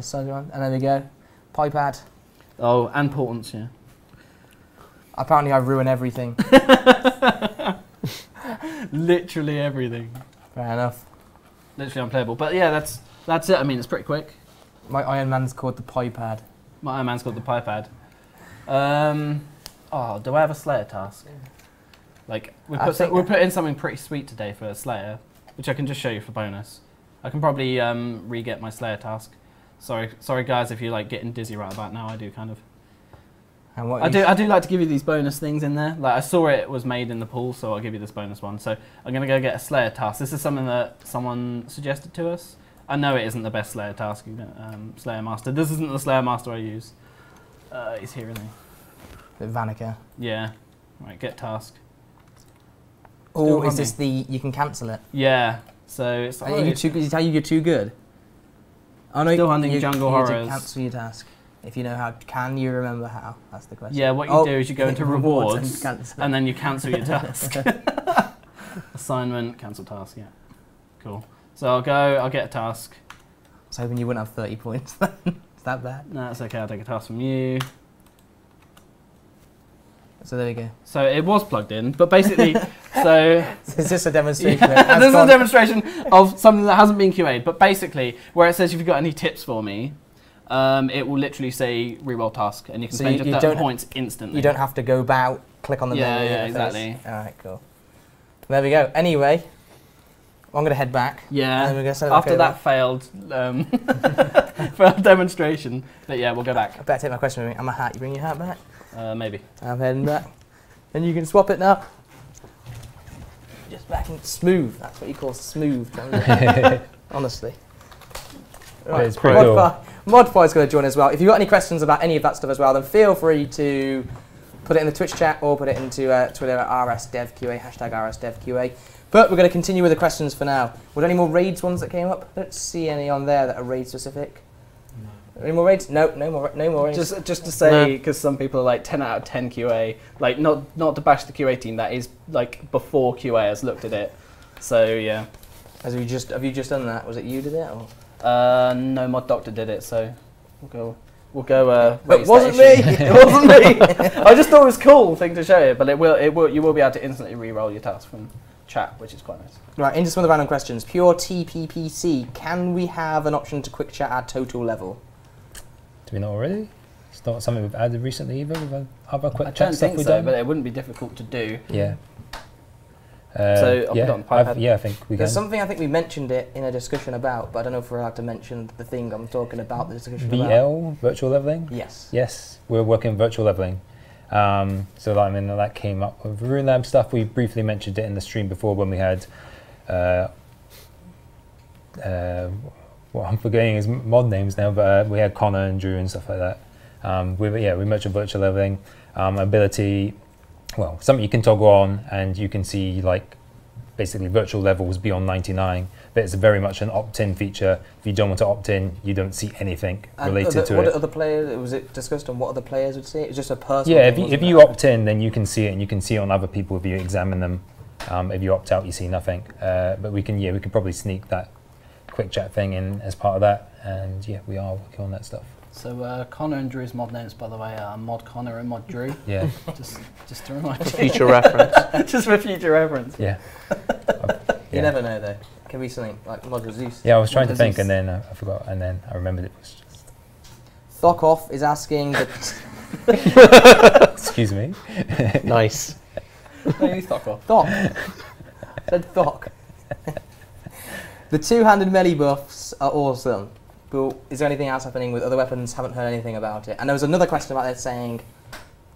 Speaker 1: Surge one, and there we go. Pipad.
Speaker 5: Oh, and portents, yeah.
Speaker 1: Apparently I ruin everything.
Speaker 5: Literally everything.
Speaker 1: Fair enough.
Speaker 5: Literally unplayable. But yeah, that's it. I mean, it's pretty quick.
Speaker 1: My Iron Man's called the Pipad.
Speaker 5: My Iron Man's got the pipad. Oh, do I have a Slayer task? Like we put in something pretty sweet today for Slayer, which I can just show you for bonus. I can probably re-get my Slayer task. Sorry guys, if you're like getting dizzy right about now. I do kind of.
Speaker 1: And what
Speaker 5: I do like to give you these bonus things in there. Like I saw it was made in the pool, so I'll give you this bonus one. So I'm gonna go get a Slayer task. This is something that someone suggested to us. I know it isn't the best Slayer task. Slayer Master. This isn't the Slayer Master I use. He's here, isn't he?
Speaker 1: Vanica.
Speaker 5: Yeah. Right, get task.
Speaker 1: Oh,
Speaker 5: Still
Speaker 1: is this the, you can cancel it?
Speaker 5: Yeah. So it's
Speaker 1: Are you too, does it tell you you're too good? Oh no,
Speaker 5: Still hunting jungle
Speaker 1: you need to
Speaker 5: horrors.
Speaker 1: cancel your task. If you know how, can you remember how? That's the question.
Speaker 5: Yeah, what you do is you go into rewards
Speaker 1: and cancel.
Speaker 5: and then you cancel your task. Assignment, cancel task, yeah. Cool. So I'll get a task.
Speaker 1: I was hoping you wouldn't have 30 points then. Is that bad?
Speaker 5: No, it's okay, I'll take a task from you.
Speaker 1: So there we go.
Speaker 5: So it was plugged in, but basically, so
Speaker 1: It's just a demonstration.
Speaker 5: yeah, this is a demonstration of something that hasn't been QA'd. But basically, where it says if you've got any tips for me, it will literally say reroll task, and you can
Speaker 1: So
Speaker 5: spend
Speaker 1: you
Speaker 5: your 30
Speaker 1: don't-
Speaker 5: points instantly.
Speaker 1: You don't have to go about, click on the
Speaker 5: Yeah,
Speaker 1: menu.
Speaker 5: yeah,
Speaker 1: interface.
Speaker 5: exactly.
Speaker 1: Alright, cool. There we go. Anyway, I'm going to head back. And then
Speaker 5: Yeah.
Speaker 1: we're gonna send it back
Speaker 5: After
Speaker 1: over.
Speaker 5: that failed for our demonstration, but yeah, we'll go back.
Speaker 1: I better take my question with me. I'm a hat. You bring your hat back?
Speaker 5: Maybe.
Speaker 1: I'm heading back. And you can swap it now. Just back and smooth. That's what you call smooth. Honestly. Right.
Speaker 3: It's pretty cool.
Speaker 1: Modify's going to join as well. If you've got any questions about any of that stuff as well, then feel free to put it in the Twitch chat or put it into Twitter at rsdevqa, hashtag rsdevqa. But we're going to continue with the questions for now. Were there any more raids ones that came up? I don't see any on there that are raid specific. No. Any more raids? No more raids.
Speaker 5: Just to say, because some people are like 10 out of 10 QA, like not to bash the QA team, that is like before QA has looked at it. So yeah.
Speaker 1: Have you just done that? Was it you did it? Or?
Speaker 5: No, Mod Doctor did it, so we'll go.
Speaker 1: It wasn't me.
Speaker 5: It wasn't me. I just thought it was a cool thing to show you, but you will be able to instantly re-roll your tasks from chat, which is quite nice.
Speaker 1: Right, into some of the random questions. Pure TPPC. Can we have an option to quick chat at total level?
Speaker 3: Do we not already? It's not something we've added recently either with other quick
Speaker 5: I
Speaker 3: chat
Speaker 5: don't
Speaker 3: stuff
Speaker 5: think
Speaker 3: we've
Speaker 5: so,
Speaker 3: done.
Speaker 5: but it wouldn't be difficult to do.
Speaker 3: Yeah.
Speaker 5: So I'll put it on the iPad.
Speaker 3: Yeah, I think we
Speaker 1: There's
Speaker 3: can.
Speaker 1: something I think we mentioned it in a discussion about, but I don't know if we're allowed to mention the thing I'm talking about. The discussion about.
Speaker 3: VL, virtual leveling?
Speaker 1: Yes.
Speaker 3: Yes, we're working on virtual leveling. So that came up with RuneLab stuff. We briefly mentioned it in the stream before when we had, what I'm forgetting is mod names now, but we had Connor and Drew and stuff like that. We mentioned virtual leveling, ability. Well, something you can toggle on and you can see like basically virtual levels beyond 99, but it's very much an opt-in feature. If you don't want to opt in, you don't see anything related to it.
Speaker 1: What other players, was it discussed on what other players would see it? It's just a personal
Speaker 3: Yeah,
Speaker 1: thing,
Speaker 3: if you opt in, then you can see it, and you can see it on other people if you examine them. If you opt out, you see nothing. But we can probably sneak that quick chat thing in as part of that, and yeah, we are working on that stuff.
Speaker 5: So Connor and Drew's mod names, by the way, are Mod Connor and Mod Drew.
Speaker 3: Yeah.
Speaker 5: just to remind you.
Speaker 4: Future reference.
Speaker 5: Just for future reference.
Speaker 3: Yeah.
Speaker 1: You never know though. It can be something like Mod Zeus.
Speaker 3: Yeah, I was trying to
Speaker 1: Mod
Speaker 3: think,
Speaker 1: Zeus.
Speaker 3: and then I forgot, and then I remembered it was just.
Speaker 1: Thockoff is asking that.
Speaker 3: Excuse me.
Speaker 4: Nice.
Speaker 5: No, you Thock off.
Speaker 1: Thock. Said Thock. The two-handed melee buffs are awesome. But is there anything else happening with other weapons? Haven't heard anything about it. And there was another question about that saying,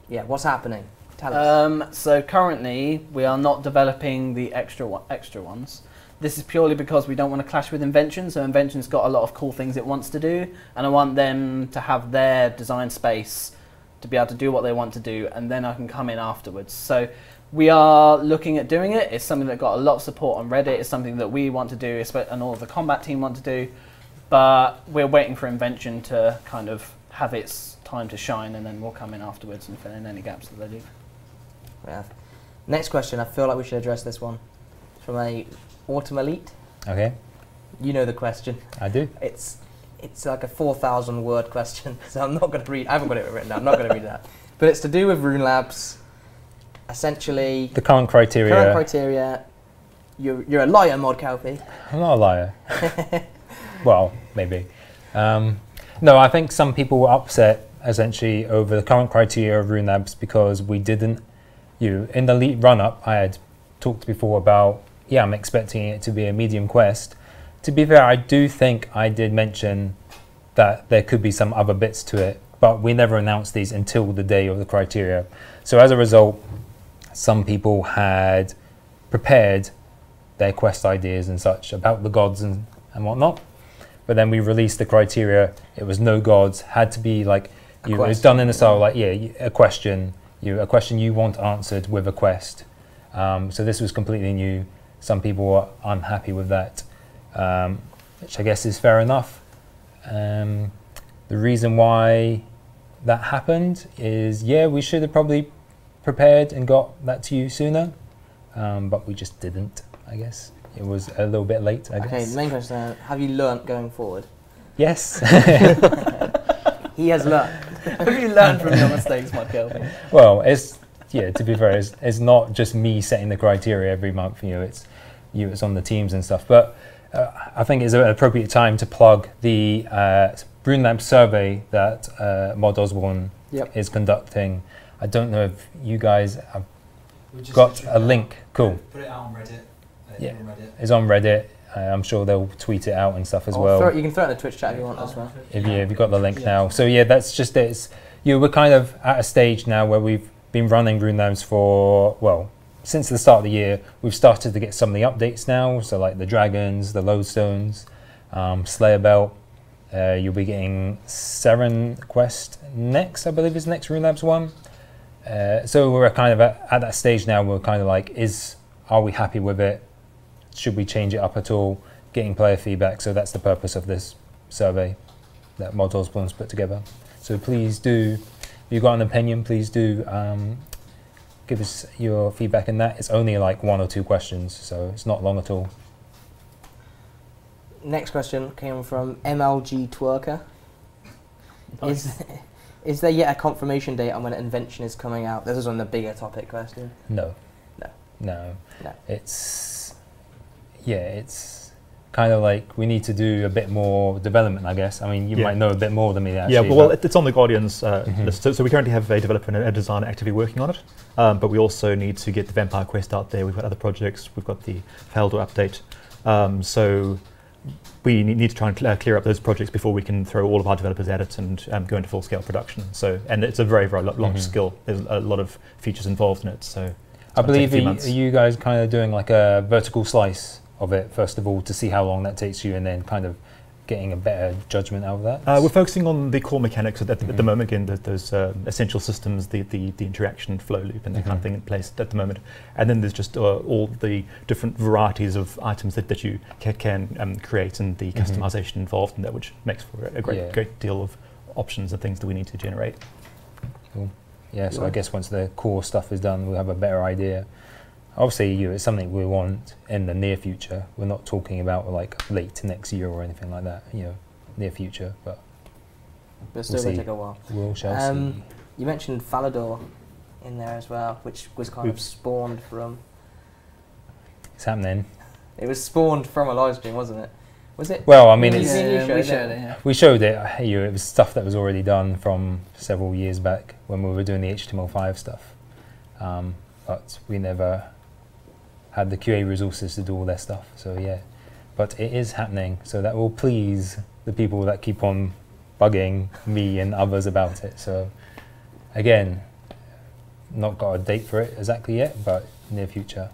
Speaker 1: yeah, what's happening? Tell us.
Speaker 5: So currently, we are not developing the extra ones. This is purely because we don't want to clash with Invention. So Invention's got a lot of cool things it wants to do, and I want them to have their design space to be able to do what they want to do, and then I can come in afterwards. So we are looking at doing it. It's something that got a lot of support on Reddit. It's something that we want to do, and all of the combat team want to do. But we're waiting for Invention to kind of have its time to shine, and then we'll come in afterwards and fill in any gaps that they do.
Speaker 1: Yeah. Next question. I feel like we should address this one. It's from a Autumn Elite.
Speaker 3: Okay.
Speaker 1: You know the question.
Speaker 3: I do.
Speaker 1: It's like a 4,000 word question, so I'm not going to read. I haven't got it written down. I'm not going to read that. But it's to do with Rune Labs. Essentially,
Speaker 3: The current criteria.
Speaker 1: current criteria. You're a liar, Mod Kalpie.
Speaker 3: I'm not a liar. Well, maybe. No, I think some people were upset essentially over the current criteria of Rune Labs because we didn't. In the elite run-up, I had talked before about, I'm expecting it to be a medium quest. To be fair, I do think I did mention that there could be some other bits to it, but we never announced these until the day of the criteria. So as a result, some people had prepared their quest ideas and such about the gods and whatnot. But then we released the criteria. It was no gods. Had to be like it was done in a style like a question. A question you want answered with a quest. So this was completely new. Some people were unhappy with that, which I guess is fair enough. The reason why that happened is we should have probably prepared and got that to you sooner, but we just didn't. I guess. It was a little bit late, I guess.
Speaker 1: Okay, the main question, have you learnt going forward?
Speaker 3: Yes.
Speaker 1: He has learnt.
Speaker 5: Have you learned from your mistakes, Mod Kalpie?
Speaker 3: Well, to be fair, it's not just me setting the criteria every month. It's on the teams and stuff. But I think it's an appropriate time to plug the RuneLab survey that Mod Osborne is conducting. I don't know if you guys have got a link. Cool.
Speaker 6: Put it out on Reddit.
Speaker 3: Yeah, it's on Reddit. I'm sure they'll tweet it out and stuff as well.
Speaker 1: You can throw it in the Twitch chat if you want as well.
Speaker 3: If you've got the link now. So that's just it. we're kind of at a stage now where we've been running Rune Labs for, well, since the start of the year. We've started to get some of the updates now, so like the dragons, the lodestones, Slayer Belt. You'll be getting Seren Quest next, I believe is the next Rune Labs one. So we're kind of at that stage now. We're kind of like, are we happy with it? Should we change it up at all? Getting player feedback. So that's the purpose of this survey that Mod Osborne's put together. So please do, if you've got an opinion, please do give us your feedback in that. It's only like 1 or 2 questions, so it's not long at all.
Speaker 1: Next question came from MLG Twerker.
Speaker 5: Nice.
Speaker 1: Is there yet a confirmation date on when Invention is coming out? This is on the bigger topic question.
Speaker 3: No.
Speaker 1: No.
Speaker 3: No.
Speaker 1: No.
Speaker 3: It's kind of like we need to do a bit more development, I guess. I mean, you might know a bit more than me actually.
Speaker 2: Yeah, well, it's on the Guardian's list. So we currently have a developer and a designer actively working on it, but we also need to get the Vampire Quest out there. We've got other projects. We've got the Faldo update. So we need to try and clear up those projects before we can throw all of our developers at it and go into full-scale production. So, and it's a very, very long skill. There's a lot of features involved in it. So
Speaker 3: I believe are you guys kind of doing like a vertical slice of it first of all to see how long that takes you, and then kind of getting a better judgment out of that?
Speaker 2: We're focusing on the core mechanics at the moment. Again, those essential systems, the interaction flow loop and that kind of thing in place at the moment. And then there's just all the different varieties of items that you can create, and the customization involved in that, which makes for a great deal of options and things that we need to generate.
Speaker 3: Cool. Yeah, so I guess once the core stuff is done, we'll have a better idea. Obviously, it's something we want in the near future. We're not talking about like late next year or anything like that. Near future, but
Speaker 1: still going to take a while.
Speaker 3: We shall see.
Speaker 1: You mentioned Falador in there as well, which was kind of spawned from.
Speaker 3: It's happening.
Speaker 1: It was spawned from a live stream, wasn't it? Was it?
Speaker 3: Well, I mean,
Speaker 1: we
Speaker 3: it's
Speaker 1: showed it.
Speaker 3: We showed it. It was stuff that was already done from several years back when we were doing the HTML5 stuff, but we never had the QA resources to do all their stuff. So yeah, but it is happening. So that will please the people that keep on bugging me and others about it. So again, not got a date for it exactly yet, but near future.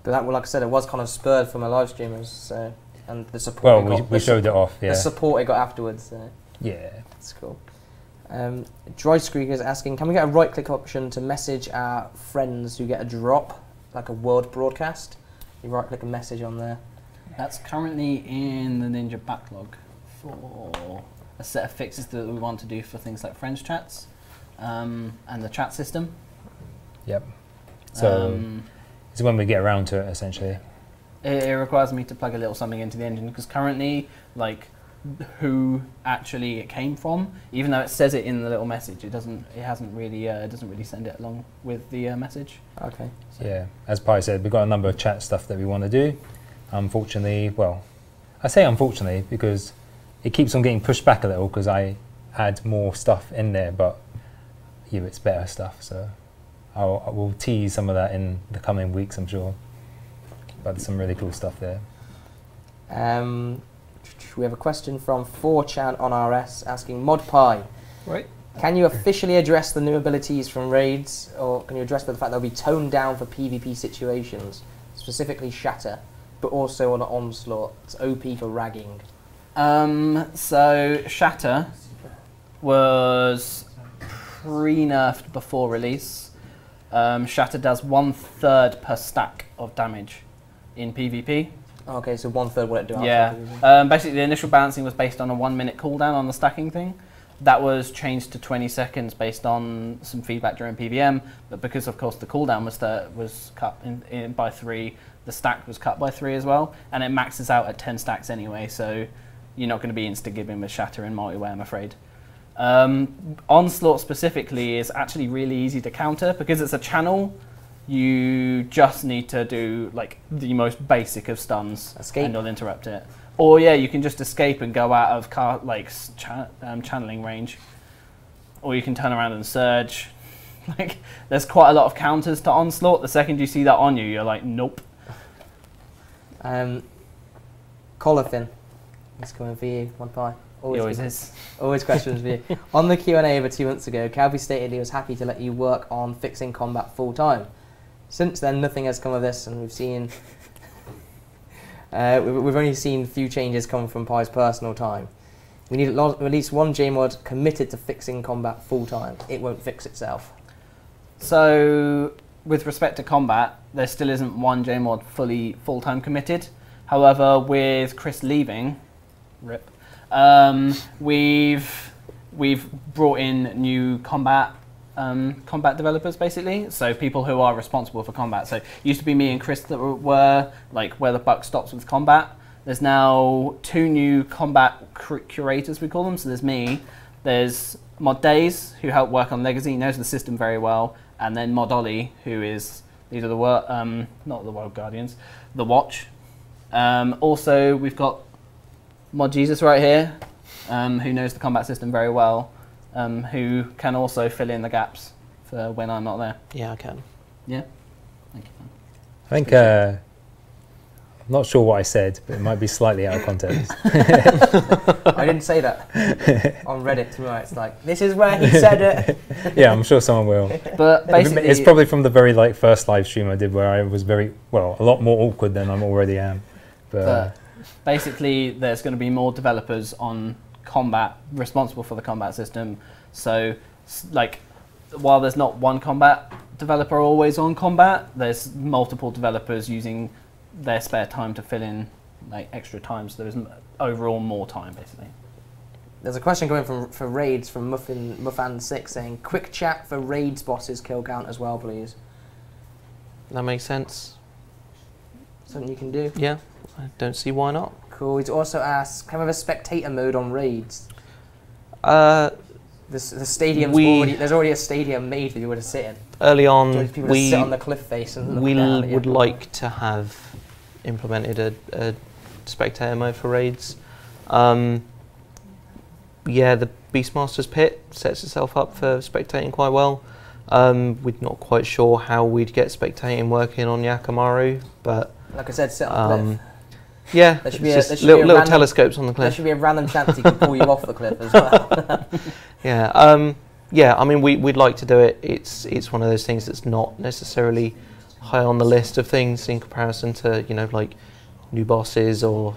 Speaker 1: But that, like I said, it was kind of spurred from a live streamers. So. And the support.
Speaker 3: Well, we showed it off. Yeah.
Speaker 1: The support it got afterwards. So.
Speaker 3: Yeah.
Speaker 1: That's cool. Dry Screek is asking, can we get a right-click option to message our friends who get a drop, like a world broadcast? You right-click a message on there.
Speaker 5: That's currently in the Ninja backlog for a set of fixes that we want to do for things like friends chats and the chat system.
Speaker 3: Yep. So it's when we get around to it, essentially.
Speaker 5: It requires me to plug a little something into the engine, because currently, like, who actually it came from, even though it says it in the little message, it doesn't really send it along with the message.
Speaker 1: Okay.
Speaker 3: So. Yeah, as Pi said, we've got a number of chat stuff that we want to do. Unfortunately, well, I say unfortunately because it keeps on getting pushed back a little because I add more stuff in there, but it's better stuff. So I will tease some of that in the coming weeks, I'm sure. But there's some really cool stuff there.
Speaker 1: We have a question from 4chan on RS asking, ModPie,
Speaker 5: right?
Speaker 1: Can you officially address the new abilities from raids, or can you address the fact they'll be toned down for PvP situations, specifically Shatter, but also on Onslaught? It's OP for ragging.
Speaker 5: So Shatter was pre-nerfed before release. Shatter does 1/3 per stack of damage in PvP.
Speaker 1: Okay, so 1/3 what it do.
Speaker 5: Yeah. Basically, the initial balancing was based on a 1-minute cooldown on the stacking thing. That was changed to 20 seconds based on some feedback during PVM. But because, of course, the cooldown was cut in by 3, the stack was cut by 3 as well, and it maxes out at 10 stacks anyway. So you're not going to be insta-gibbing with Shatter in multiplayer, I'm afraid. Onslaught specifically is actually really easy to counter because it's a channel. You just need to do like the most basic of stuns,
Speaker 1: escape,
Speaker 5: and you'll interrupt it. Or yeah, you can just escape and go out of channeling range, or you can turn around and surge. Like there's quite a lot of counters to Onslaught. The second you see that on you, you're like, nope.
Speaker 1: Colafin, it's coming for you, ModPie.
Speaker 5: Always is.
Speaker 1: Always questions for you. On the Q&A over 2 months ago, Kalpie stated he was happy to let you work on fixing combat full time. Since then, nothing has come of this, and we've seen we've only seen a few changes come from Pi's personal time. We need at least one JMod committed to fixing combat full time. It won't fix itself.
Speaker 5: So, with respect to combat, there still isn't one JMod full-time committed. However, with Chris leaving, rip, we've brought in new combat developers, basically. So people who are responsible for combat. So it used to be me and Chris that were like where the buck stops with combat. There's now 2 new combat curators, we call them. So there's me, there's Mod Days, who help work on Legacy, knows the system very well, and then Mod Ollie, who is, these are the not the World Guardians, the Watch. Also, we've got Mod Jesus right here, who knows the combat system very well, who can also fill in the gaps for when I'm not there.
Speaker 4: Yeah, I can.
Speaker 5: Yeah? Thank you.
Speaker 3: I think, I'm not sure what I said, but it might be slightly out of context.
Speaker 1: I didn't say that on Reddit tomorrow. It's like, this is where he said it.
Speaker 3: Yeah, I'm sure someone will.
Speaker 5: But basically,
Speaker 3: it's probably from the very first live stream I did where I was a lot more awkward than I already am. But
Speaker 5: basically, there's going to be more developers on combat, responsible for the combat system. So, like, while there's not one combat developer always on combat, there's multiple developers using their spare time to fill in like extra time. So there's overall more time, basically.
Speaker 1: There's a question coming for raids from Muffan6 saying, quick chat for raids bosses kill count as well, please.
Speaker 4: That makes sense.
Speaker 1: Something you can do.
Speaker 4: Yeah, I don't see why not.
Speaker 1: Cool. He's also asked, can we have a spectator mode on raids? The stadium's there's already a stadium made for you to sit in.
Speaker 4: Early on,
Speaker 1: people to sit on the cliff face and look
Speaker 4: we
Speaker 1: down at you.
Speaker 4: would like to have implemented a spectator mode for raids. Yeah, the Beastmaster's Pit sets itself up for spectating quite well. We're not quite sure how we'd get spectating working on Yakamaru, but
Speaker 1: like I said, sit on the cliff.
Speaker 4: Yeah,
Speaker 1: there should
Speaker 4: just
Speaker 1: be
Speaker 4: little telescopes on the cliff.
Speaker 1: There should be a random chance he can pull you off the cliff as well.
Speaker 4: Yeah, yeah. I mean, we'd like to do it. It's one of those things that's not necessarily high on the list of things in comparison to like new bosses or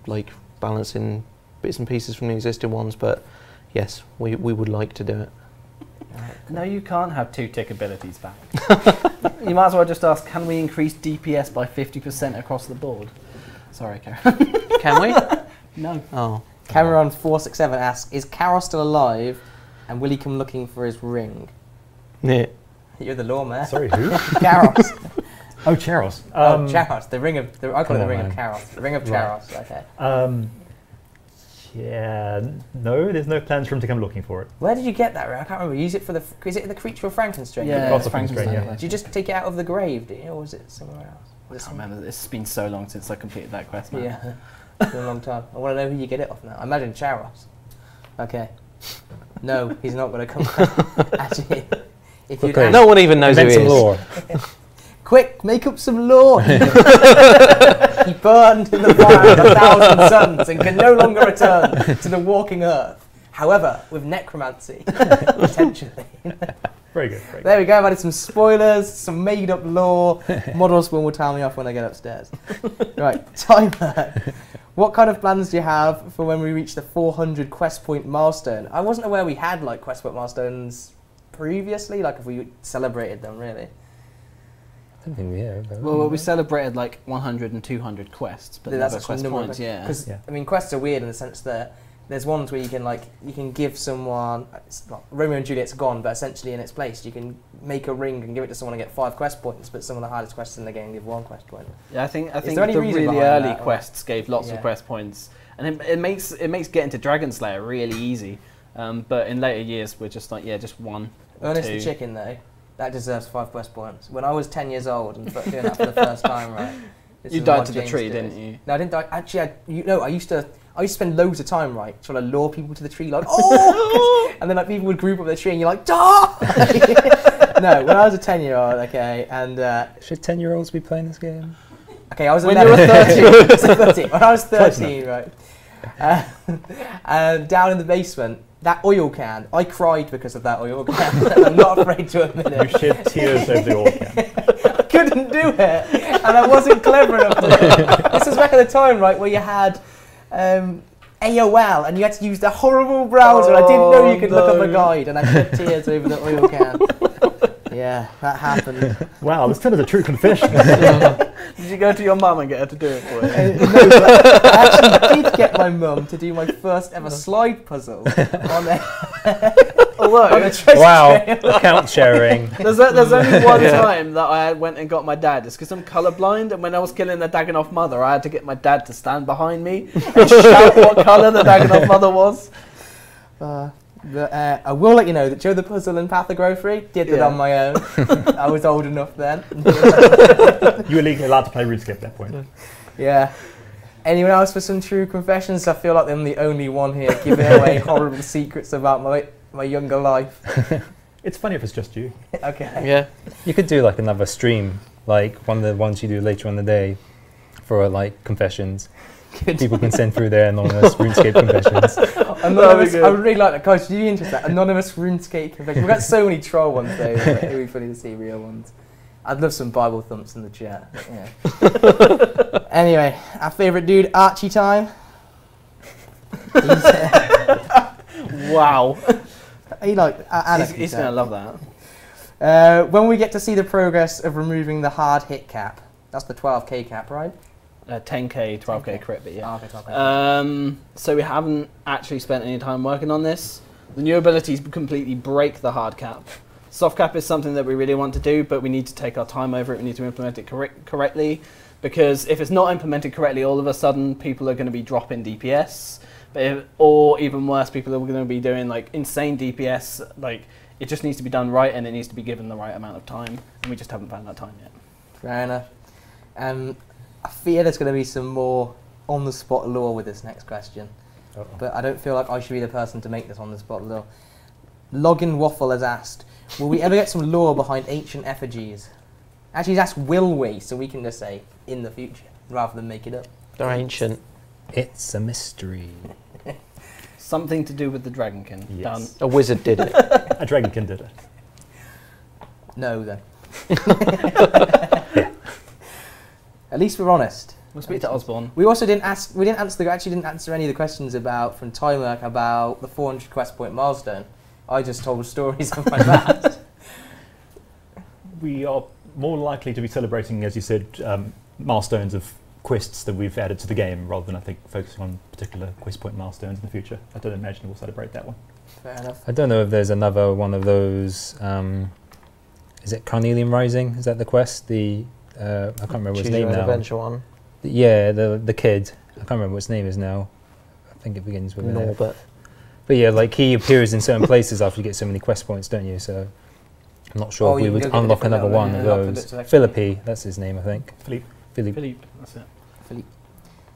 Speaker 4: like balancing bits and pieces from the existing ones. But yes, we would like to do it.
Speaker 5: No, you can't have 2 tick abilities back. You might as well just ask, can we increase DPS by 50% across the board? Sorry, Karen.
Speaker 4: Can we?
Speaker 5: No.
Speaker 4: Oh.
Speaker 1: Cameron467 asks, is Karos still alive and will he come looking for his ring?
Speaker 4: Yeah.
Speaker 1: You're the lawman.
Speaker 2: Sorry, who?
Speaker 1: Karos.
Speaker 2: Oh, Charos.
Speaker 1: Charos. The ring of... I call it the ring of Karos. The ring of Charos. Okay.
Speaker 2: Yeah, no, there's no plans for him to come looking for it.
Speaker 1: Where did you get that ring? I can't remember. Use it for the... Is it the creature of Frankenstein?
Speaker 5: Yeah,
Speaker 2: it's Frankenstein, yeah.
Speaker 1: Did you just take it out of the grave, did you? Or was it somewhere else?
Speaker 5: I can't remember. It's been so long since I completed that quest, man.
Speaker 1: Yeah. It's been a long time. I want to know who you get it off now. I imagine Charos. Okay. No, he's not going to come Actually, if you
Speaker 4: no one even knows who he is.
Speaker 3: Lore.
Speaker 1: Quick, make up some lore. He burned in the fire of 1,000 suns and can no longer return to the walking earth. However, with necromancy, potentially.
Speaker 2: Very good. Very
Speaker 1: There we go. I've added some spoilers, some made-up lore. Model Spoon will tell me off when I get upstairs. Right, timer. What kind of plans do you have for when we reach the 400 quest point milestone? I wasn't aware we had like quest point milestones previously. Like if we celebrated them, really.
Speaker 3: I don't think we have.
Speaker 5: Well, we celebrated like 100 and 200 quests, but
Speaker 1: That's
Speaker 5: never quest points, yeah.
Speaker 1: Because I mean, quests are weird in the sense that there's ones where you can give someone, it's not, Romeo and Juliet's gone, but essentially in its place you can make a ring and give it to someone and get 5 quest points, but some of the hardest quests in the game give 1 quest point.
Speaker 5: Yeah, I think
Speaker 1: there any
Speaker 5: the
Speaker 1: reason
Speaker 5: really
Speaker 1: behind
Speaker 5: early
Speaker 1: that,
Speaker 5: quests gave lots of quest points, and it makes getting to Dragon Slayer really easy. But in later years we're just like, yeah, just 1,
Speaker 1: Ernest
Speaker 5: 2.
Speaker 1: the Chicken though, that deserves 5 quest points. When I was 10 years old and doing that for the first time, right?
Speaker 5: You died to the tree, didn't you?
Speaker 1: No, I didn't die. Actually, I used to spend loads of time, right, trying to lure people to the tree, like, oh! And then like people would group up the tree and you're like, die! No, when I was a 10-year-old, okay, and...
Speaker 3: Should 10-year-olds be playing this game?
Speaker 1: Okay, I was
Speaker 5: When
Speaker 1: 11.
Speaker 5: you were 13.
Speaker 1: 13. When I was 13, right, Down in the basement, that oil can. I cried because of that oil can. I'm not afraid to admit
Speaker 2: You
Speaker 1: it.
Speaker 2: shed tears over the oil can.
Speaker 1: I couldn't do it, and I wasn't clever enough to do it. This was back at the time, right, where you had AOL, and you had to use the horrible browser. I didn't know you could look up a guide, and I shed tears over the oil can. Yeah, that happened.
Speaker 2: Wow, this turned into a true confession.
Speaker 5: Did you go to your mum and get her to do it for you?
Speaker 1: No, but I actually did get my mum to do my first ever slide puzzle on a treasure
Speaker 3: Wow,
Speaker 1: trail.
Speaker 3: account sharing.
Speaker 5: There's only one time that I went and got my dad. It's because I'm colourblind, and when I was killing the Dagannoth mother, I had to get my dad to stand behind me and shout what colour the Dagannoth mother was.
Speaker 1: But I will let you know that Joe the Puzzle and Path of Growth 3 did it on my own. I was old enough then.
Speaker 2: You were legally allowed to play RuneScape at that point.
Speaker 1: Yeah. Anyone else for some true confessions? I feel like I'm the only one here giving away horrible secrets about my younger life.
Speaker 2: It's funny if it's just you.
Speaker 1: Okay.
Speaker 4: Yeah.
Speaker 3: You could do like another stream, like one of the ones you do later in the day for like confessions. People can send through their anonymous RuneScape confessions.
Speaker 1: Anonymous, I would really like that. Guys, do you interested in that? Anonymous RuneScape confessions. We've got so many troll ones though. It would be funny to see real ones. I'd love some Bible thumps in the chat. Yeah. Anyway, our favourite dude, Archie time.
Speaker 5: Wow.
Speaker 1: He like
Speaker 5: He's going to love that.
Speaker 1: when we get to see the progress of removing the hard hit cap. That's the 12k cap, right?
Speaker 5: 10k, 12k crit, but yeah.
Speaker 1: Oh, okay, 12K.
Speaker 5: So we haven't actually spent any time working on this. The new abilities completely break the hard cap. Soft cap is something that we really want to do, but we need to take our time over it. We need to implement it correctly, because if it's not implemented correctly, all of a sudden people are going to be dropping DPS, or even worse, people are going to be doing like insane DPS. Like, it just needs to be done right, and it needs to be given the right amount of time, and we just haven't found that time yet.
Speaker 1: Fair enough. I fear there's going to be some more on-the-spot lore with this next question. But I don't feel like I should be the person to make this on-the-spot lore. Login Waffle has asked, will we ever get some lore behind ancient effigies? Actually, he's asked, will we? So we can just say, in the future, rather than make it up.
Speaker 4: They're ancient.
Speaker 3: It's a mystery.
Speaker 5: Something to do with the Dragonkin.
Speaker 2: Yes.
Speaker 5: Done.
Speaker 4: A wizard did it.
Speaker 2: A Dragonkin did it.
Speaker 1: No, then. At least we're honest.
Speaker 5: We'll speak to Osborne.
Speaker 1: We also didn't answer any of the questions from Timework about the 400 quest point milestone. I just told stories of my past.
Speaker 2: We are more likely to be celebrating, as you said, milestones of quests that we've added to the game, rather than, I think, focusing on particular quest point milestones in the future. I don't imagine we'll celebrate that one.
Speaker 1: Fair enough.
Speaker 3: I don't know if there's another one of those. Is it Carnelian Rising? Is that the quest? I can't remember
Speaker 4: Choose
Speaker 3: his name
Speaker 4: your own
Speaker 3: now.
Speaker 4: adventure one.
Speaker 3: Yeah, the kid. I can't remember what his name is now. I think it begins with an F.
Speaker 4: Norbert.
Speaker 3: But yeah, like he appears in certain places after you get so many quest points, don't you? So I'm not sure if we would unlock another one of those. Philippi, that's his name, I think.
Speaker 2: Philippe.
Speaker 5: Philippe, that's it.
Speaker 1: Philippe.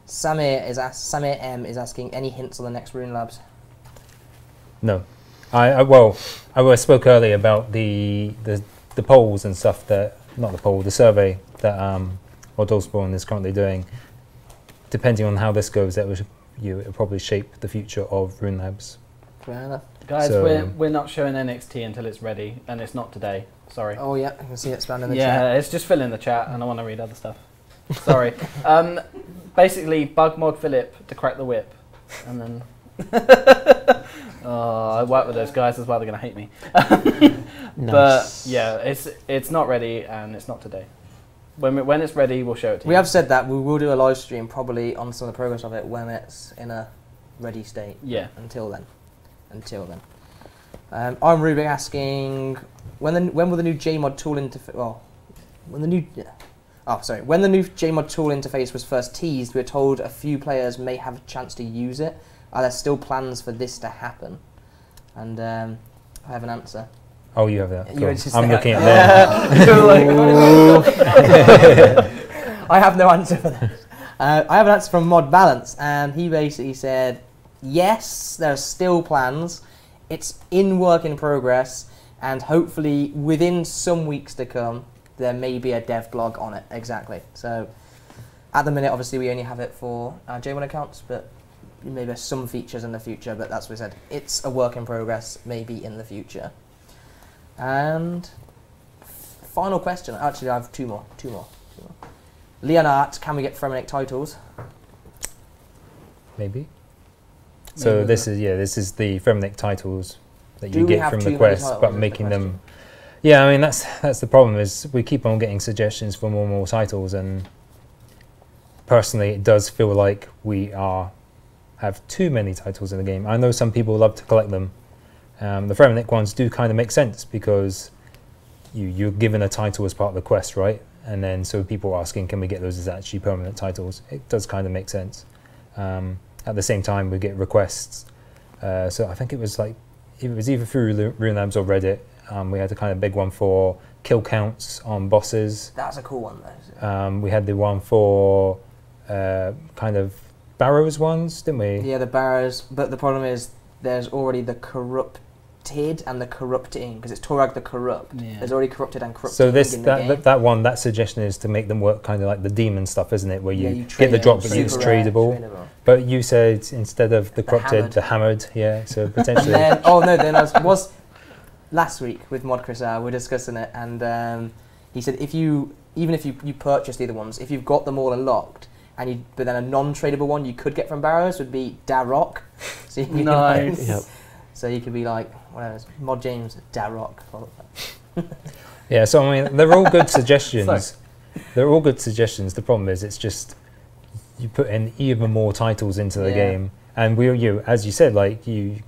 Speaker 1: Samir M is asking, any hints on the next Rune Labs?
Speaker 3: No. I spoke earlier about the polls and stuff that, not the poll, the survey that Odolspawn is currently doing. Depending on how this goes, that it'll probably shape the future of Rune Labs.
Speaker 1: Fair enough.
Speaker 5: Guys,
Speaker 3: So-
Speaker 5: we're not showing NXT until it's ready, and it's not today. Sorry.
Speaker 1: Oh yeah, I can see it spam in the
Speaker 5: Yeah,
Speaker 1: chat.
Speaker 5: it's just fill in the chat, and I want to read other stuff. Sorry. Basically, bug mod Philip to crack the whip, and then. Oh, I work with those guys as well. They're gonna hate me. But yeah, it's not ready, and it's not today. When it's ready, we'll show it to you.
Speaker 1: We have said that we will do a live stream probably on some of the progress of it when it's in a ready state.
Speaker 5: Yeah.
Speaker 1: Until then. I'm Rubik asking when will the new JMod tool interface? When the new JMod tool interface was first teased, we were told a few players may have a chance to use it. Are there still plans for this to happen? And I have an answer.
Speaker 3: Oh, you have that.
Speaker 1: You
Speaker 3: Cool.
Speaker 1: were just
Speaker 3: I'm
Speaker 1: saying
Speaker 3: looking at them.
Speaker 1: I have no answer for that. I have an answer from Mod Balance, and he basically said, yes, there are still plans. It's in work in progress, and hopefully within some weeks to come, there may be a dev blog on it. Exactly. So at the minute, obviously, we only have it for our J1 accounts, but maybe some features in the future, but that's what we said. It's a work in progress, maybe in the future. And final question. Actually, I have two more. Leonard, can we get Fremenic titles?
Speaker 3: Maybe. So
Speaker 5: Maybe
Speaker 3: this is the Fremenic titles that
Speaker 1: Do
Speaker 3: you
Speaker 1: we
Speaker 3: get
Speaker 1: have
Speaker 3: from
Speaker 1: too
Speaker 3: the
Speaker 1: many
Speaker 3: quest,
Speaker 1: titles
Speaker 3: but
Speaker 1: is the
Speaker 3: making them.
Speaker 1: question.
Speaker 3: Yeah, I mean that's the problem is we keep on getting suggestions for more and more titles, and personally, it does feel like we have too many titles in the game. I know some people love to collect them. The Fremenic ones do kind of make sense because you're given a title as part of the quest, right? And then so people are asking, can we get those as actually permanent titles? It does kind of make sense. At the same time, we get requests. So I think it was either through RuneLabs or Reddit. We had a kind of big one for kill counts on bosses.
Speaker 1: That's a cool one, though.
Speaker 3: We had the one for kind of barrows ones, didn't we?
Speaker 1: Yeah, the barrows. But the problem is there's already the corrupted and the corrupting, because it's Torag the Corrupt.
Speaker 5: Yeah.
Speaker 1: There's already corrupted and corrupting
Speaker 3: So
Speaker 1: in the game.
Speaker 3: that suggestion is to make them work kind of like the demon stuff, isn't it? Where
Speaker 1: Yeah,
Speaker 3: you
Speaker 1: trade
Speaker 3: get the
Speaker 1: it,
Speaker 3: drop, but
Speaker 1: super
Speaker 3: it's
Speaker 1: rare,
Speaker 3: tradable.
Speaker 1: tradable.
Speaker 3: But you said instead of the corrupted, the
Speaker 1: hammered.
Speaker 3: hammered. Yeah, so
Speaker 1: And
Speaker 3: potentially.
Speaker 1: then, then I was last week with Mod Chris, we're discussing it, and he said even if you purchase the other ones, if you've got them all unlocked, but then a non-tradable one you could get from Barrows would be Darrock. So you could
Speaker 5: Nice.
Speaker 4: Yep.
Speaker 1: So you could be like, whatever, Mod James Darrock.
Speaker 3: Yeah, so I mean, they're all good suggestions. They're all good suggestions. The problem is, it's just you put in even more titles into the
Speaker 1: Yeah.
Speaker 3: game, and as you said, like we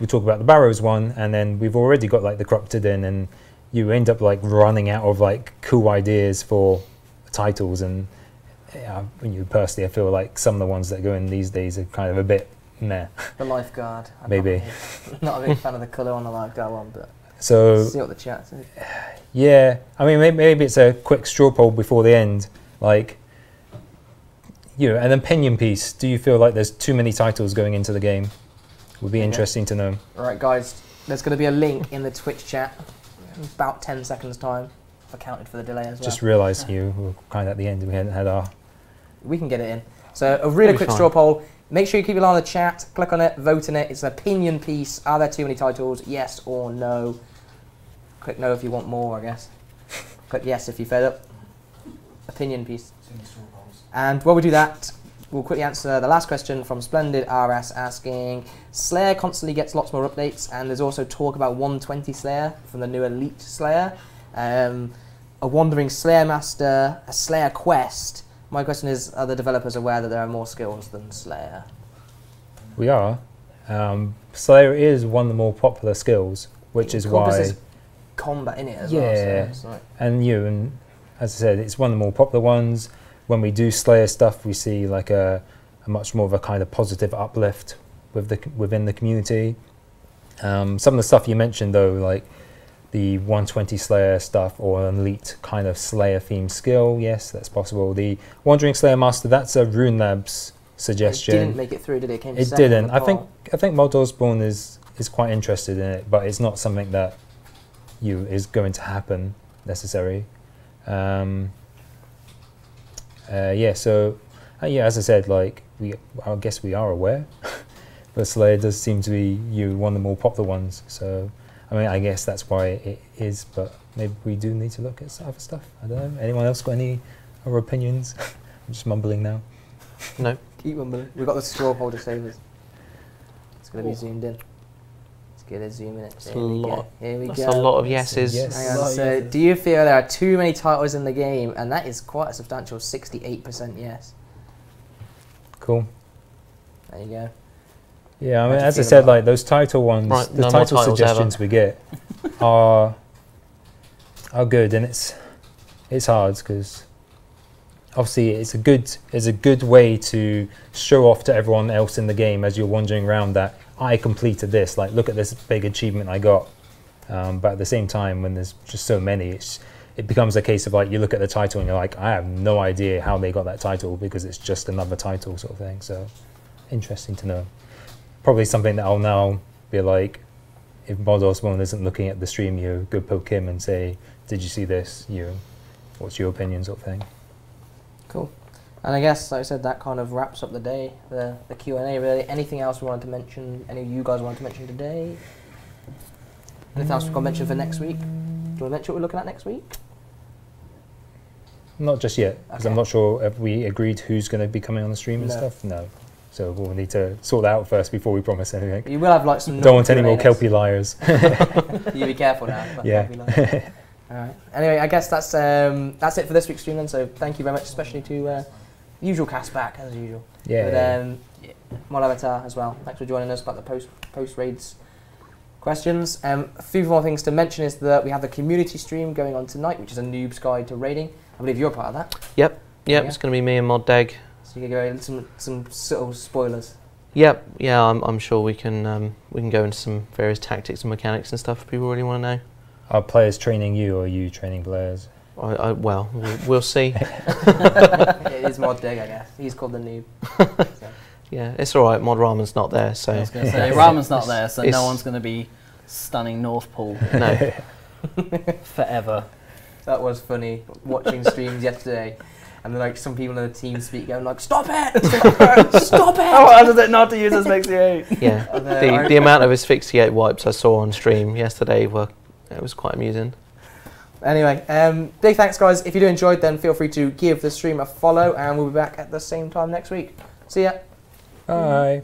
Speaker 3: talk about the Barrows one, and then we've already got like the corrupted in, and you end up like running out of like cool ideas for titles, and personally, I feel like some of the ones that go in these days are kind of a bit meh.
Speaker 1: The lifeguard.
Speaker 3: Maybe.
Speaker 1: Not a big fan of the colour on the lifeguard one, but
Speaker 3: So
Speaker 1: see what the chat says.
Speaker 3: yeah, I mean maybe it's a quick straw poll before the end, like an opinion piece. Do you feel like there's too many titles going into the game? Would be interesting to know.
Speaker 1: Alright guys, there's going to be a link in the Twitch chat in about 10 seconds time. I've accounted for the delay as well.
Speaker 3: Just realised you were kind of at the end. We hadn't had our.
Speaker 1: We can get it in. So a really
Speaker 4: That'll be
Speaker 1: quick
Speaker 4: fine.
Speaker 1: straw poll. Make sure you keep an eye on the chat, click on it, vote in it. It's an opinion piece. Are there too many titles? Yes or no? Click no if you want more, I guess. Click yes if you're fed up. Opinion piece. And while we do that, we'll quickly answer the last question from Splendid RS asking, Slayer constantly gets lots more updates, and there's also talk about 120 Slayer from the new Elite Slayer. A Wandering Slayer Master, a Slayer Quest. My question is, are the developers aware that there are more skills than Slayer?
Speaker 3: We are. Slayer is one of the more popular skills, which is why.
Speaker 1: There's combat in it as
Speaker 3: Yeah.
Speaker 1: well. So it's like,
Speaker 3: And as I said, it's one of the more popular ones. When we do Slayer stuff, we see like a much more of a kind of positive uplift within the community. Some of the stuff you mentioned though, like the 120 Slayer stuff or an elite kind of Slayer themed skill, yes, that's possible. The Wandering Slayer Master, that's a RuneLabs suggestion.
Speaker 1: it didn't make it through, did it? Came
Speaker 3: It
Speaker 1: second on
Speaker 3: didn't.
Speaker 1: the
Speaker 3: I
Speaker 1: poll.
Speaker 3: think Mod Osborne is quite interested in it, but it's not something that is going to happen necessarily. As I said, like I guess we are aware, but Slayer does seem to be one of the more popular ones. So I mean, I guess that's why it is. But maybe we do need to look at other stuff. I don't know. Anyone else got any other opinions? I'm just mumbling now.
Speaker 4: No.
Speaker 1: Keep on. We've got the straw poll to save us. It's going to be zoomed in. Let's get a zoom in it.
Speaker 4: That's a lot.
Speaker 1: Here we
Speaker 4: That's
Speaker 1: go.
Speaker 4: a lot of yeses.
Speaker 3: Yes.
Speaker 1: Hang on,
Speaker 5: Lot of
Speaker 1: so
Speaker 5: yeses.
Speaker 1: do you feel there are too many titles in the game? And that is quite a substantial 68% yes.
Speaker 3: Cool.
Speaker 1: There you go.
Speaker 3: Yeah, I
Speaker 1: How
Speaker 3: mean,
Speaker 1: do you
Speaker 3: as I
Speaker 1: feel
Speaker 3: said,
Speaker 1: about
Speaker 3: like those title ones,
Speaker 4: Right,
Speaker 3: the
Speaker 4: no more
Speaker 3: title
Speaker 4: titles
Speaker 3: suggestions we get are good, and it's hard because obviously it's a good way to show off to everyone else in the game as you're wandering around that I completed this. Like, look at this big achievement I got. But at the same time, when there's just so many, it becomes a case of like you look at the title and you're like, I have no idea how they got that title because it's just another title sort of thing. So interesting to know. Probably something that I'll now be like, if Mod Osborne isn't looking at the stream, you go poke him and say, did you see this? What's your opinion sort of thing.
Speaker 1: Cool. And I guess, like I said, that kind of wraps up the day, the Q&A really. Anything else we wanted to mention, any of you guys wanted to mention today? Anything else we've got to mention for next week? Do you want to mention what we're looking at next week?
Speaker 3: Not just yet, because I'm
Speaker 1: Okay.
Speaker 3: not sure if we agreed who's going to be coming on the stream and
Speaker 1: No.
Speaker 3: stuff. No. So we'll need to sort that out first before we promise anything.
Speaker 1: You will have like some...
Speaker 3: Don't want any more
Speaker 1: Q&A
Speaker 3: Kelpie liars.
Speaker 1: You be careful now.
Speaker 3: Yeah.
Speaker 1: Alright. Anyway, I guess that's it for this week's stream then, so thank you very much, especially to usual cast back, as usual.
Speaker 3: Yeah.
Speaker 1: But, Mod Avatar as well. Thanks for joining us about the post raids questions. A few more things to mention is that we have the community stream going on tonight, which is a noob's guide to raiding. I believe you're part of that.
Speaker 4: Yep,
Speaker 1: Yeah.
Speaker 4: it's going to be me and Mod Deg.
Speaker 1: So you can go into some subtle spoilers.
Speaker 4: Yep, yeah, I'm sure we can go into some various tactics and mechanics and stuff if people really want to know.
Speaker 3: Are players training you or are you training players?
Speaker 4: Well, we'll see.
Speaker 1: It is Mod Dig, I guess. He's called the noob. So.
Speaker 4: Yeah, it's all right. Mod Ramen's not there,
Speaker 5: I
Speaker 4: so
Speaker 5: was going to say, Ramen's not there, so
Speaker 4: it's-
Speaker 5: no one's going to be stunning North Pole
Speaker 4: no.
Speaker 5: forever.
Speaker 1: That was funny, watching streams yesterday. And then, like, some people in the team speak going like, "Stop it! Stop it!"
Speaker 5: How hard is it not to use asphyxiate?
Speaker 4: Yeah, the amount of asphyxiate wipes I saw on stream yesterday it was quite amusing.
Speaker 1: Anyway, big thanks, guys. If you do enjoyed, then feel free to give the stream a follow, and we'll be back at the same time next week. See ya.
Speaker 3: Bye.